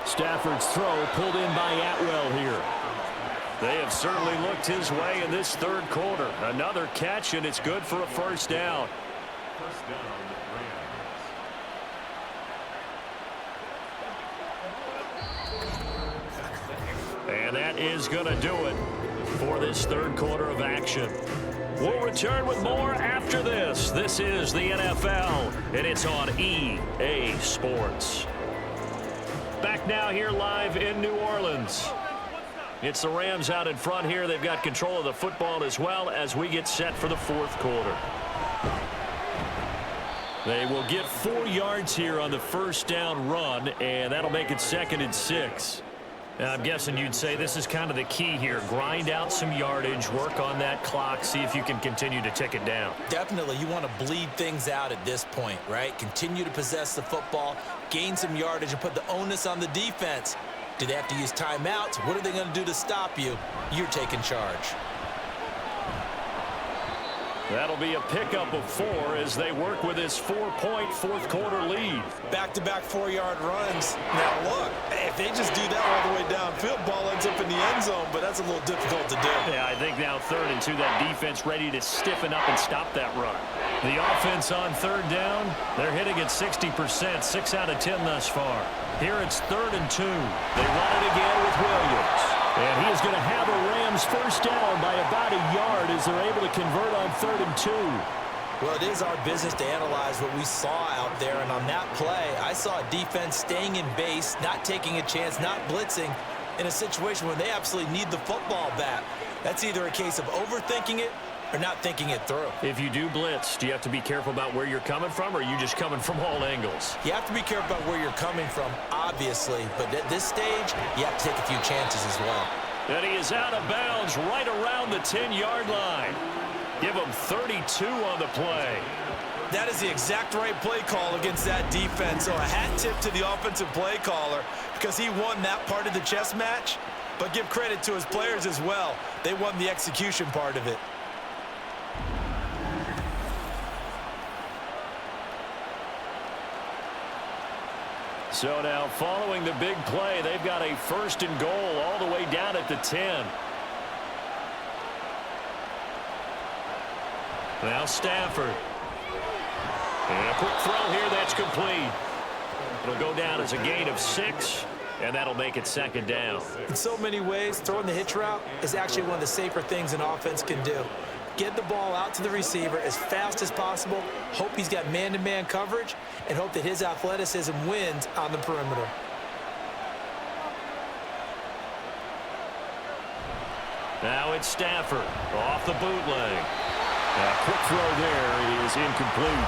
B: Stafford's throw pulled in by Atwell here.
F: They have certainly looked his way in this third quarter. Another catch, and it's good for a first down.
D: First down,
F: And that is going to do it for this third quarter of action. We'll return with more after this. This is the NFL, and it's on EA Sports. Back now here live in New Orleans. It's the Rams out in front here. They've got control of the football as well as we get set for the fourth quarter. They will get 4 yards here on the first down run, and that'll make it 2nd and 6. Now, I'm guessing you'd say this is kind of the key here. Grind out some yardage, work on that clock, see if you can continue to tick it down.
C: Definitely, you want to bleed things out at this point, right? Continue to possess the football, gain some yardage, and put the onus on the defense. Do they have to use timeouts? What are they going to do to stop you? You're taking charge.
F: That'll be a pickup of 4 as they work with this 4-point fourth quarter lead.
C: Back-to-back 4-yard runs. Now look, if they just do that all the way downfield, ball ends up in the end zone, but that's a little difficult to do.
F: Yeah, I think now 3rd and 2, that defense ready to stiffen up and stop that run. The offense on 3rd down, they're hitting at 60%, 6 out of 10 thus far. Here it's 3rd and 2. They run it again with Williams.
B: And he is going to have a Rams first down by about a yard as they're able to convert on 3rd and 2.
C: Well, it is our business to analyze what we saw out there, and on that play, I saw a defense staying in base, not taking a chance, not blitzing in a situation where they absolutely need the football back. That's either a case of overthinking it or not thinking it through.
F: If you do blitz, do you have to be careful about where you're coming from, or are you just coming from all angles?
C: You have to be careful about where you're coming from, obviously, but at this stage, you have to take a few chances as well.
F: And he is out of bounds right around the 10-yard line. Give him 32 on the play.
C: That is the exact right play call against that defense. So a hat tip to the offensive play caller because he won that part of the chess match, but give credit to his players as well. They won the execution part of it.
F: So now following the big play, they've got a 1st and goal all the way down at the 10. Now Stafford. And a quick throw here, that's complete. It'll go down as a gain of 6, and that'll make it 2nd down.
C: In so many ways, throwing the hitch route is actually one of the safer things an offense can do. Get the ball out to the receiver as fast as possible, hope he's got man-to-man coverage, and hope that his athleticism wins on the perimeter.
F: Now it's Stafford off the bootleg.
B: A quick throw there is incomplete.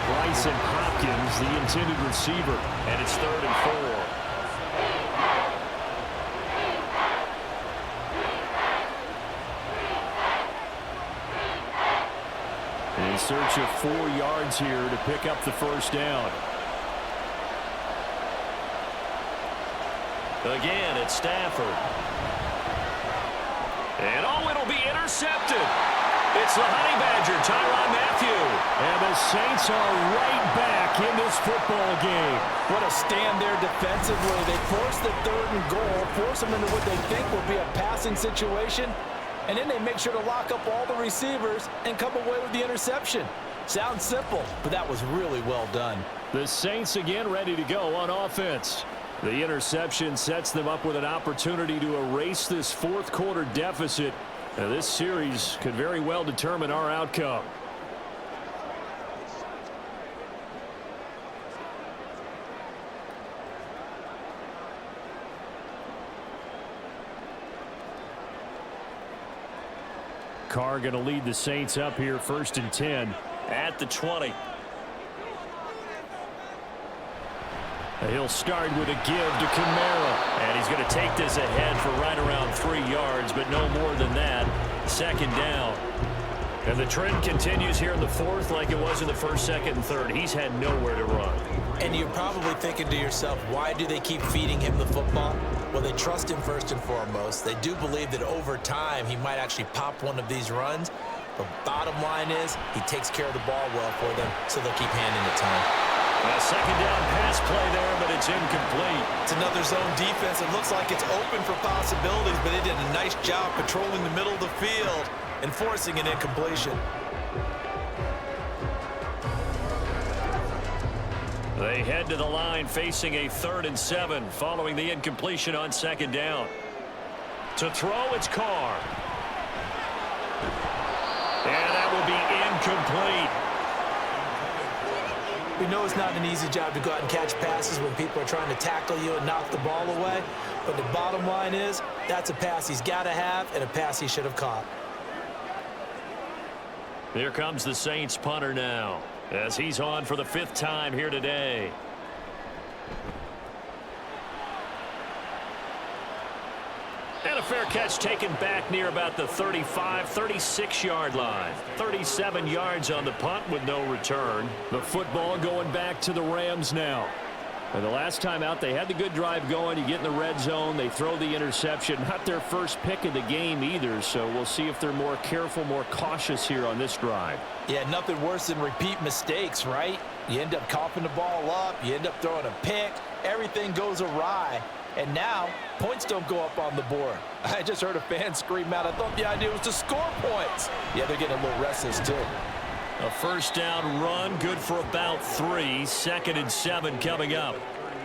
B: Bryson Hopkins, the intended receiver.
F: And it's 3rd and 4.
B: In search of 4 yards here to pick up the first down.
F: Again, it's Stafford. And it'll be intercepted. It's the Honey Badger, Tyrann Mathieu.
B: And the Saints are right back in this football game.
C: What a stand there defensively. They force the 3rd and goal, force them into what they think will be a passing situation, and then they make sure to lock up all the receivers and come away with the interception. Sounds simple, but that was really well done.
B: The Saints again ready to go on offense. The interception sets them up with an opportunity to erase this fourth quarter deficit. Now, this series could very well determine our outcome. Carr going to lead the Saints up here 1st and 10
F: at the 20.
B: He'll start with a give to Kamara.
F: And he's going to take this ahead for right around 3 yards, but no more than that. Second down. And the trend continues here in the fourth like it was in the first, second, and third. He's had nowhere to run.
C: And you're probably thinking to yourself, why do they keep feeding him the football? Well, they trust him first and foremost. They do believe that over time he might actually pop one of these runs. But bottom line is he takes care of the ball well for them, so they'll keep handing it to him.
F: A second down pass play there, but it's incomplete.
C: It's another zone defense. It looks like it's open for possibilities, but they did a nice job patrolling the middle of the field and forcing an incompletion.
F: They head to the line facing a 3rd and 7 following the incompletion on second down. To throw, it's Carr. And that will be incomplete.
C: We know it's not an easy job to go out and catch passes when people are trying to tackle you and knock the ball away. But the bottom line is that's a pass he's got to have and a pass he should have caught.
F: Here comes the Saints punter now as he's on for the 5th time here today. And a fair catch taken back near about the 35, 36-yard line. 37 yards on the punt with no return.
B: The football going back to the Rams now. And the last time out, they had the good drive going. You get in the red zone, they throw the interception. Not their first pick of the game either, so we'll see if they're more careful, more cautious here on this drive.
C: Yeah, nothing worse than repeat mistakes, right? You end up coughing the ball up, you end up throwing a pick, everything goes awry. And now, points don't go up on the board. I just heard a fan scream out, I thought the idea was to score points. Yeah, they're getting a little restless, too.
F: A first down run, good for about 3. 2nd and 7 coming up.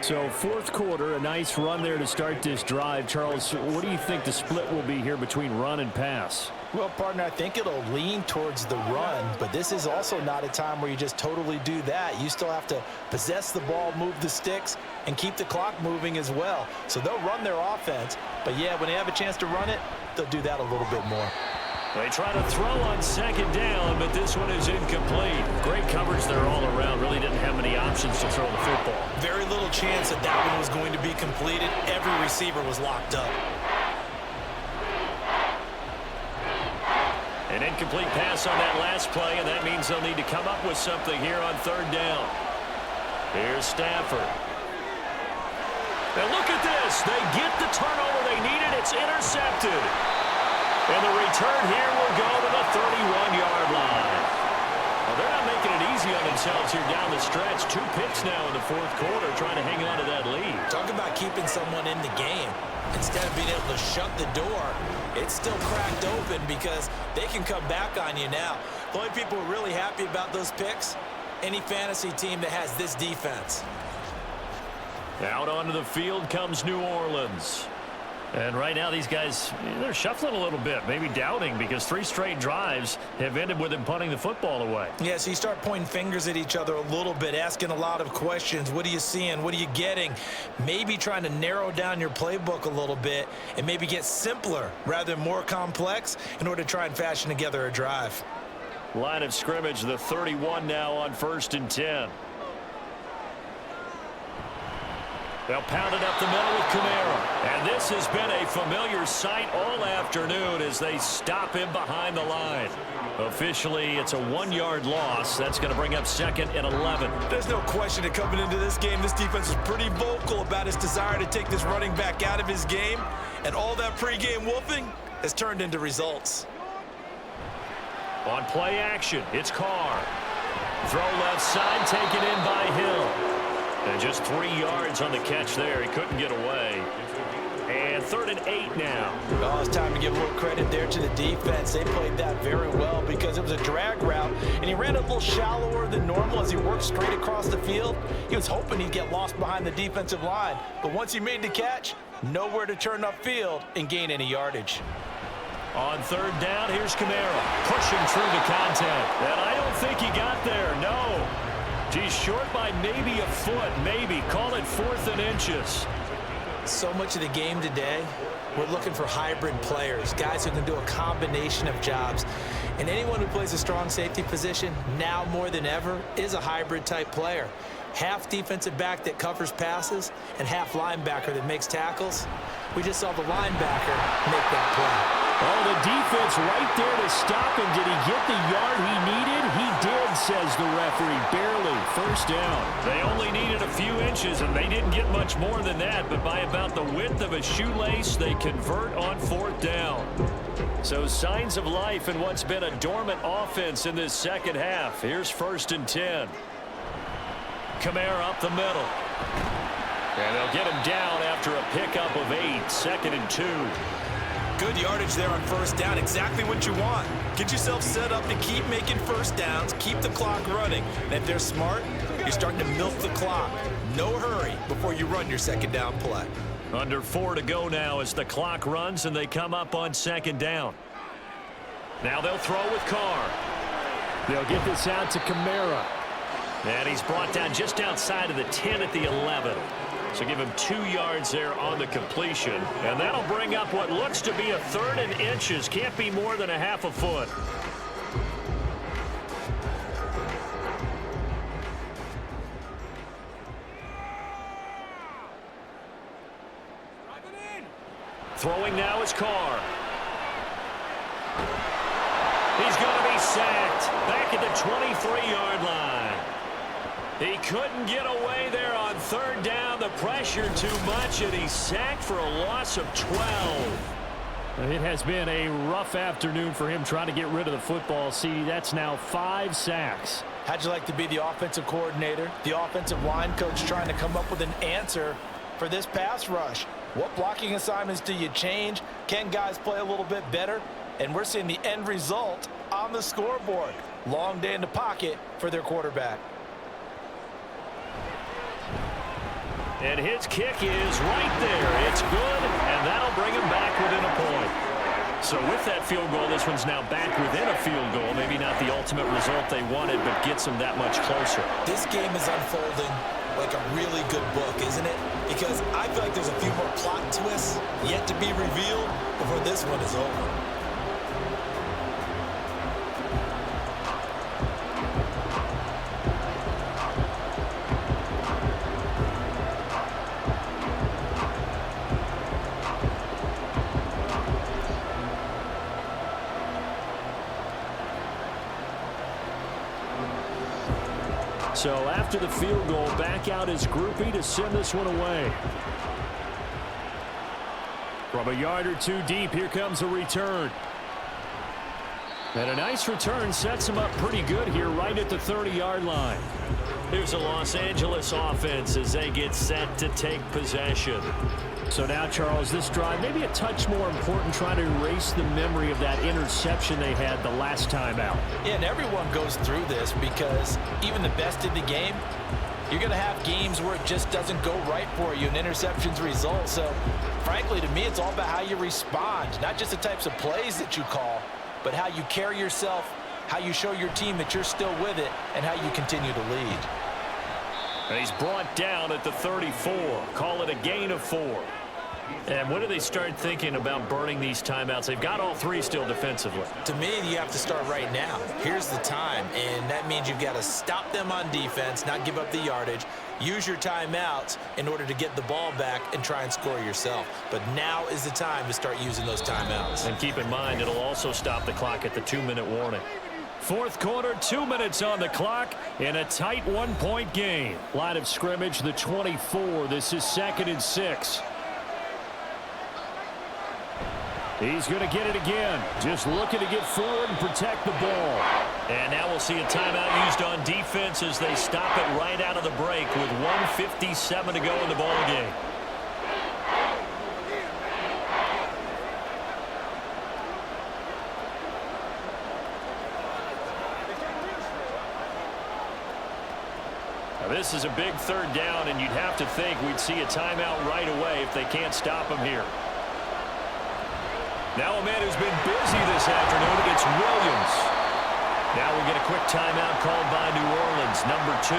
B: So, 4th quarter, a nice run there to start this drive. Charles, what do you think the split will be here between run and pass?
C: Well, partner, I think it'll lean towards the run, but this is also not a time where you just totally do that. You still have to possess the ball, move the sticks, and keep the clock moving as well. So they'll run their offense, but yeah, when they have a chance to run it, they'll do that a little bit more.
F: They try to throw on second down, but this one is incomplete. Great coverage there all around. Really didn't have many options to throw the football.
C: Very little chance that that one was going to be completed. Every receiver was locked up.
F: An incomplete pass on that last play, and that means they'll need to come up with something here on 3rd down. Here's Stafford. And look at this. They get the turnover they needed. It's intercepted. And the return here will go to the 31-yard line. Well, they're not making it easy on themselves here down the stretch. 2 picks now in the 4th quarter trying to hang on to that lead.
C: Talk about keeping someone in the game. Instead of being able to shut the door, it's still cracked open because they can come back on you now. The only people who are really happy about those picks, any fantasy team that has this defense.
F: Out onto the field comes New Orleans. And right now these guys, they're shuffling a little bit, maybe doubting because 3 straight drives have ended with them punting the football away.
C: Yeah, so you start pointing fingers at each other a little bit, asking a lot of questions. What are you seeing? What are you getting? Maybe trying to narrow down your playbook a little bit and maybe get simpler rather than more complex in order to try and fashion together a drive.
F: Line of scrimmage, the 31 now on 1st and 10. They'll pound it up the middle with Kamara. And this has been a familiar sight all afternoon as they stop him behind the line. Officially, it's a 1-yard loss. That's going to bring up 2nd and 11.
C: There's no question that coming into this game, this defense is pretty vocal about its desire to take this running back out of his game. And all that pregame wolfing has turned into results.
F: On play action, it's Carr. Throw left side, taken in by Hill. And just 3 yards on the catch there. He couldn't get away. And 3rd and 8 now.
C: Oh, it's time to give a little credit there to the defense. They played that very well because it was a drag route, and he ran a little shallower than normal as he worked straight across the field. He was hoping he'd get lost behind the defensive line, but once he made the catch, nowhere to turn upfield and gain any yardage.
F: On 3rd down, here's Kamara pushing through the contact. And I don't think he got there, no. He's short by maybe a foot, maybe. Call it 4th and inches.
C: So much of the game today, we're looking for hybrid players, guys who can do a combination of jobs. And anyone who plays a strong safety position, now more than ever, is a hybrid type player. Half defensive back that covers passes and half linebacker that makes tackles. We just saw the linebacker make that play.
B: Oh, the defense right there to stop him. Did he get the yard he needed? He did, says the referee. Barely. First down.
F: They only needed a few inches, and they didn't get much more than that. But by about the width of a shoelace, they convert on 4th down. So signs of life in what's been a dormant offense in this second half. Here's 1st and 10. Kamara up the middle. And they'll get him down after a pickup of 8. 2nd and 2.
C: Good yardage there on 1st down. Exactly what you want. Get yourself set up to keep making 1st downs, keep the clock running. And if they're smart, you're starting to milk the clock. No hurry before you run your 2nd down play.
F: Under 4 to go now as the clock runs and they come up on 2nd down. Now they'll throw with Carr.
B: They'll get this out to Kamara.
F: And he's brought down just outside of the 10 at the 11. So give him 2 yards there on the completion. And that'll bring up what looks to be a 3rd and inches. Can't be more than a half a foot. Throwing now is Carr. He's going to be sacked back at the 23-yard line. He couldn't get away there on 3rd down. The pressure too much, and he's sacked for a loss of 12.
B: It has been a rough afternoon for him trying to get rid of the football. See, that's now 5 sacks.
C: How'd you like to be the offensive coordinator, the offensive line coach trying to come up with an answer for this pass rush? What blocking assignments do you change? Can guys play a little bit better? And we're seeing the end result on the scoreboard. Long day in the pocket for their quarterback.
F: And his kick is right there. It's good, and that'll bring him back within a point. So with that field goal, this one's now back within a field goal. Maybe not the ultimate result they wanted, but gets them that much closer.
C: This game is unfolding like a really good book, isn't it? Because I feel like there's a few more plot twists yet to be revealed before this one is over.
B: So after the field goal, back out is Groupie to send this one away. From a yard or 2 deep, here comes a return. And a nice return sets him up pretty good here right at the 30-yard line.
F: Here's a Los Angeles offense as they get set to take possession.
B: So now, Charles, this drive maybe a touch more important, trying to erase the memory of that interception they had the last time out.
C: Yeah, and everyone goes through this because even the best in the game, you're going to have games where it just doesn't go right for you and interceptions result. So, frankly, to me, it's all about how you respond, not just the types of plays that you call, but how you carry yourself, how you show your team that you're still with it, and how you continue to lead.
F: And he's brought down at the 34. Call it a gain of 4. And when do they start thinking about burning these timeouts? They've got all 3 still defensively.
C: To me, you have to start right now. Here's the time, and that means you've got to stop them on defense, not give up the yardage, use your timeouts in order to get the ball back and try and score yourself. But now is the time to start using those timeouts.
F: And keep in mind, it'll also stop the clock at the 2-minute warning.
B: 4th quarter, 2 minutes on the clock in a tight 1-point game. Line of scrimmage, the 24. This is 2nd and 6. He's going to get it again. Just looking to get forward and protect the ball.
F: And now we'll see a timeout used on defense as they stop it right out of the break with 1:57 to go in the ball game. Now this is a big 3rd down, and you'd have to think we'd see a timeout right away if they can't stop him here. Now a man who's been busy this afternoon, it's Williams. Now we get a quick timeout called by New Orleans, number 2.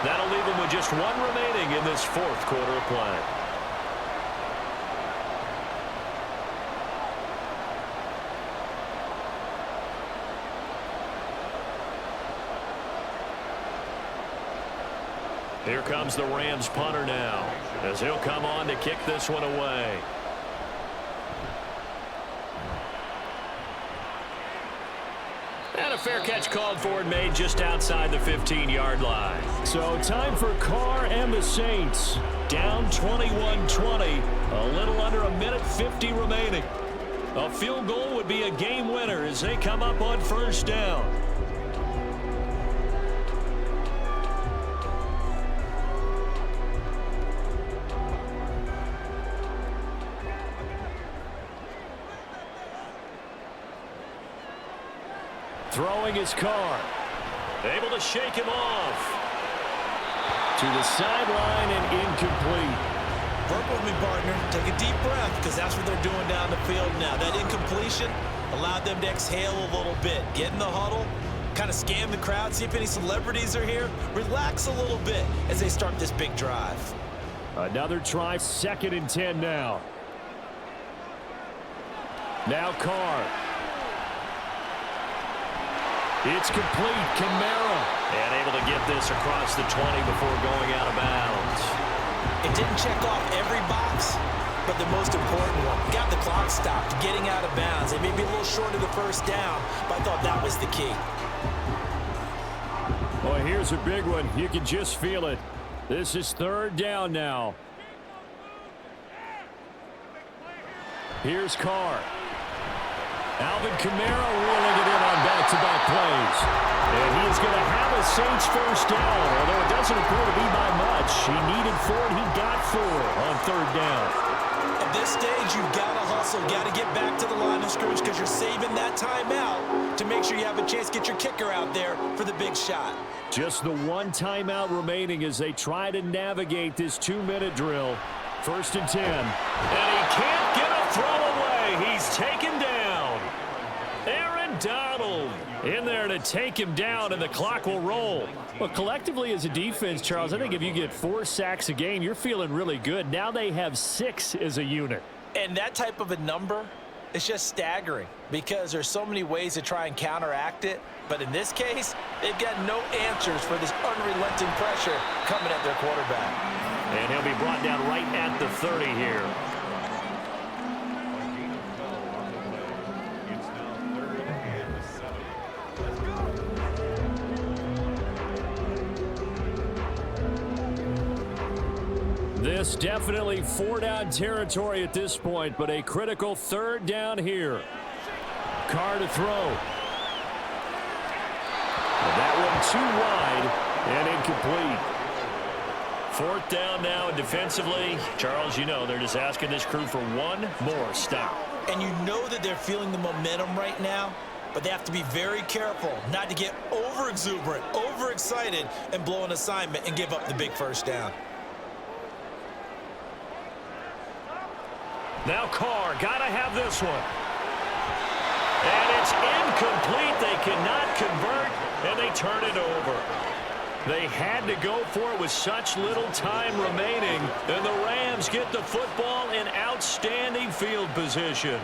F: That'll leave them with just 1 remaining in this 4th quarter of play.
B: Here comes the Rams punter now, as he'll come on to kick this one away. And a fair catch called for and made just outside the 15-yard line. So time for Carr and the Saints. Down 21-20, a little under a minute 50 remaining. A field goal would be a game winner as they come up on first down. Throwing his Carr. Able to shake him off. To the sideline and incomplete.
C: Work with me, partner. Take a deep breath, because that's what they're doing down the field now. That incompletion allowed them to exhale a little bit. Get in the huddle, kind of scan the crowd, see if any celebrities are here. Relax a little bit as they start this big drive.
B: Another try, 2nd and 10 now. Now Carr. It's complete. Kamara. And able to get this across the 20 before going out of bounds.
C: It didn't check off every box, but the most important one. Got the clock stopped, getting out of bounds. It may be a little short of the first down, but I thought that was the key.
B: Well, here's a big one. You can just feel it. This is 3rd down now. Here's Carr. Alvin Kamara reeling it in on back-to-back plays. And he is going to have a Saints first down, although it doesn't appear to be by much. He needed 4, and he got 4 on 3rd down.
C: At this stage, you've got to hustle, got to get back to the line of scrimmage because you're saving that timeout to make sure you have a chance to get your kicker out there for the big shot.
B: Just the one timeout remaining as they try to navigate this 2-minute drill. 1st and 10. And he can't get a throw away. He's taken down. Aaron Donald in there to take him down, and the clock will roll. Well, collectively as a defense, Charles, I think if you get 4 sacks a game, you're feeling really good. Now they have 6 as a unit.
C: And that type of a number is just staggering because there's so many ways to try and counteract it. But in this case, they've got no answers for this unrelenting pressure coming at their quarterback.
B: And he'll be brought down right at the 30 here. This definitely 4-down territory at this point, but a critical 3rd down here. Carr to throw. And that one too wide and incomplete. 4th down now, and defensively, Charles, you know, they're just asking this crew for one more stop.
C: And you know that they're feeling the momentum right now, but they have to be very careful not to get over-exuberant, over-excited, and blow an assignment and give up the big first down.
B: Now Carr, gotta have this one. And it's incomplete. They cannot convert, and they turn it over. They had to go for it with such little time remaining, and the Rams get the football in outstanding field position.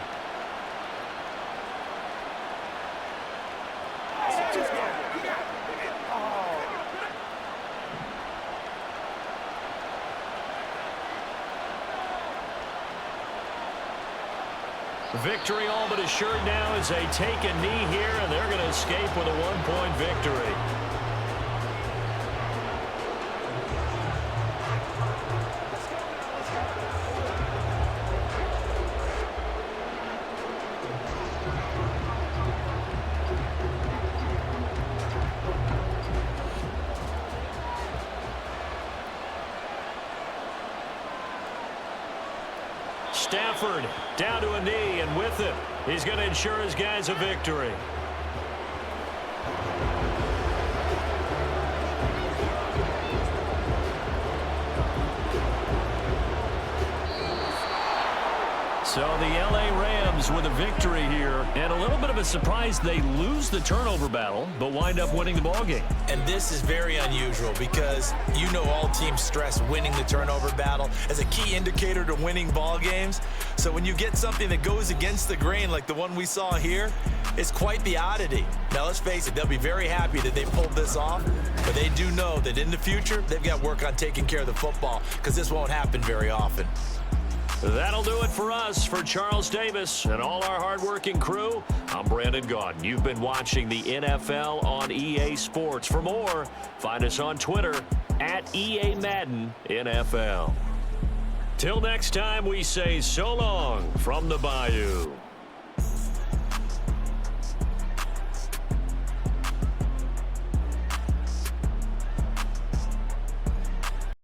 B: Victory all but assured now as they take a knee here, and they're going to escape with a 1-point victory. Stafford down to a knee, and with it, he's going to ensure his guys a victory. So the LA Rams with a victory here, and a little bit of a surprise, they lose the turnover battle, but wind up winning the ballgame.
C: And this is very unusual because you know all teams stress winning the turnover battle as a key indicator to winning ball games. So when you get something that goes against the grain like the one we saw here, It's quite the oddity. Now, let's face it, they'll be very happy that they pulled this off, but they do know that in the future, they've got work on taking care of the football because this won't happen very often.
B: That'll do it for us. For Charles Davis and all our hardworking crew, I'm Brandon Gaudin. You've been watching the NFL on EA Sports. For more, find us on Twitter at EA Madden NFL. Till next time, we say so long from the Bayou.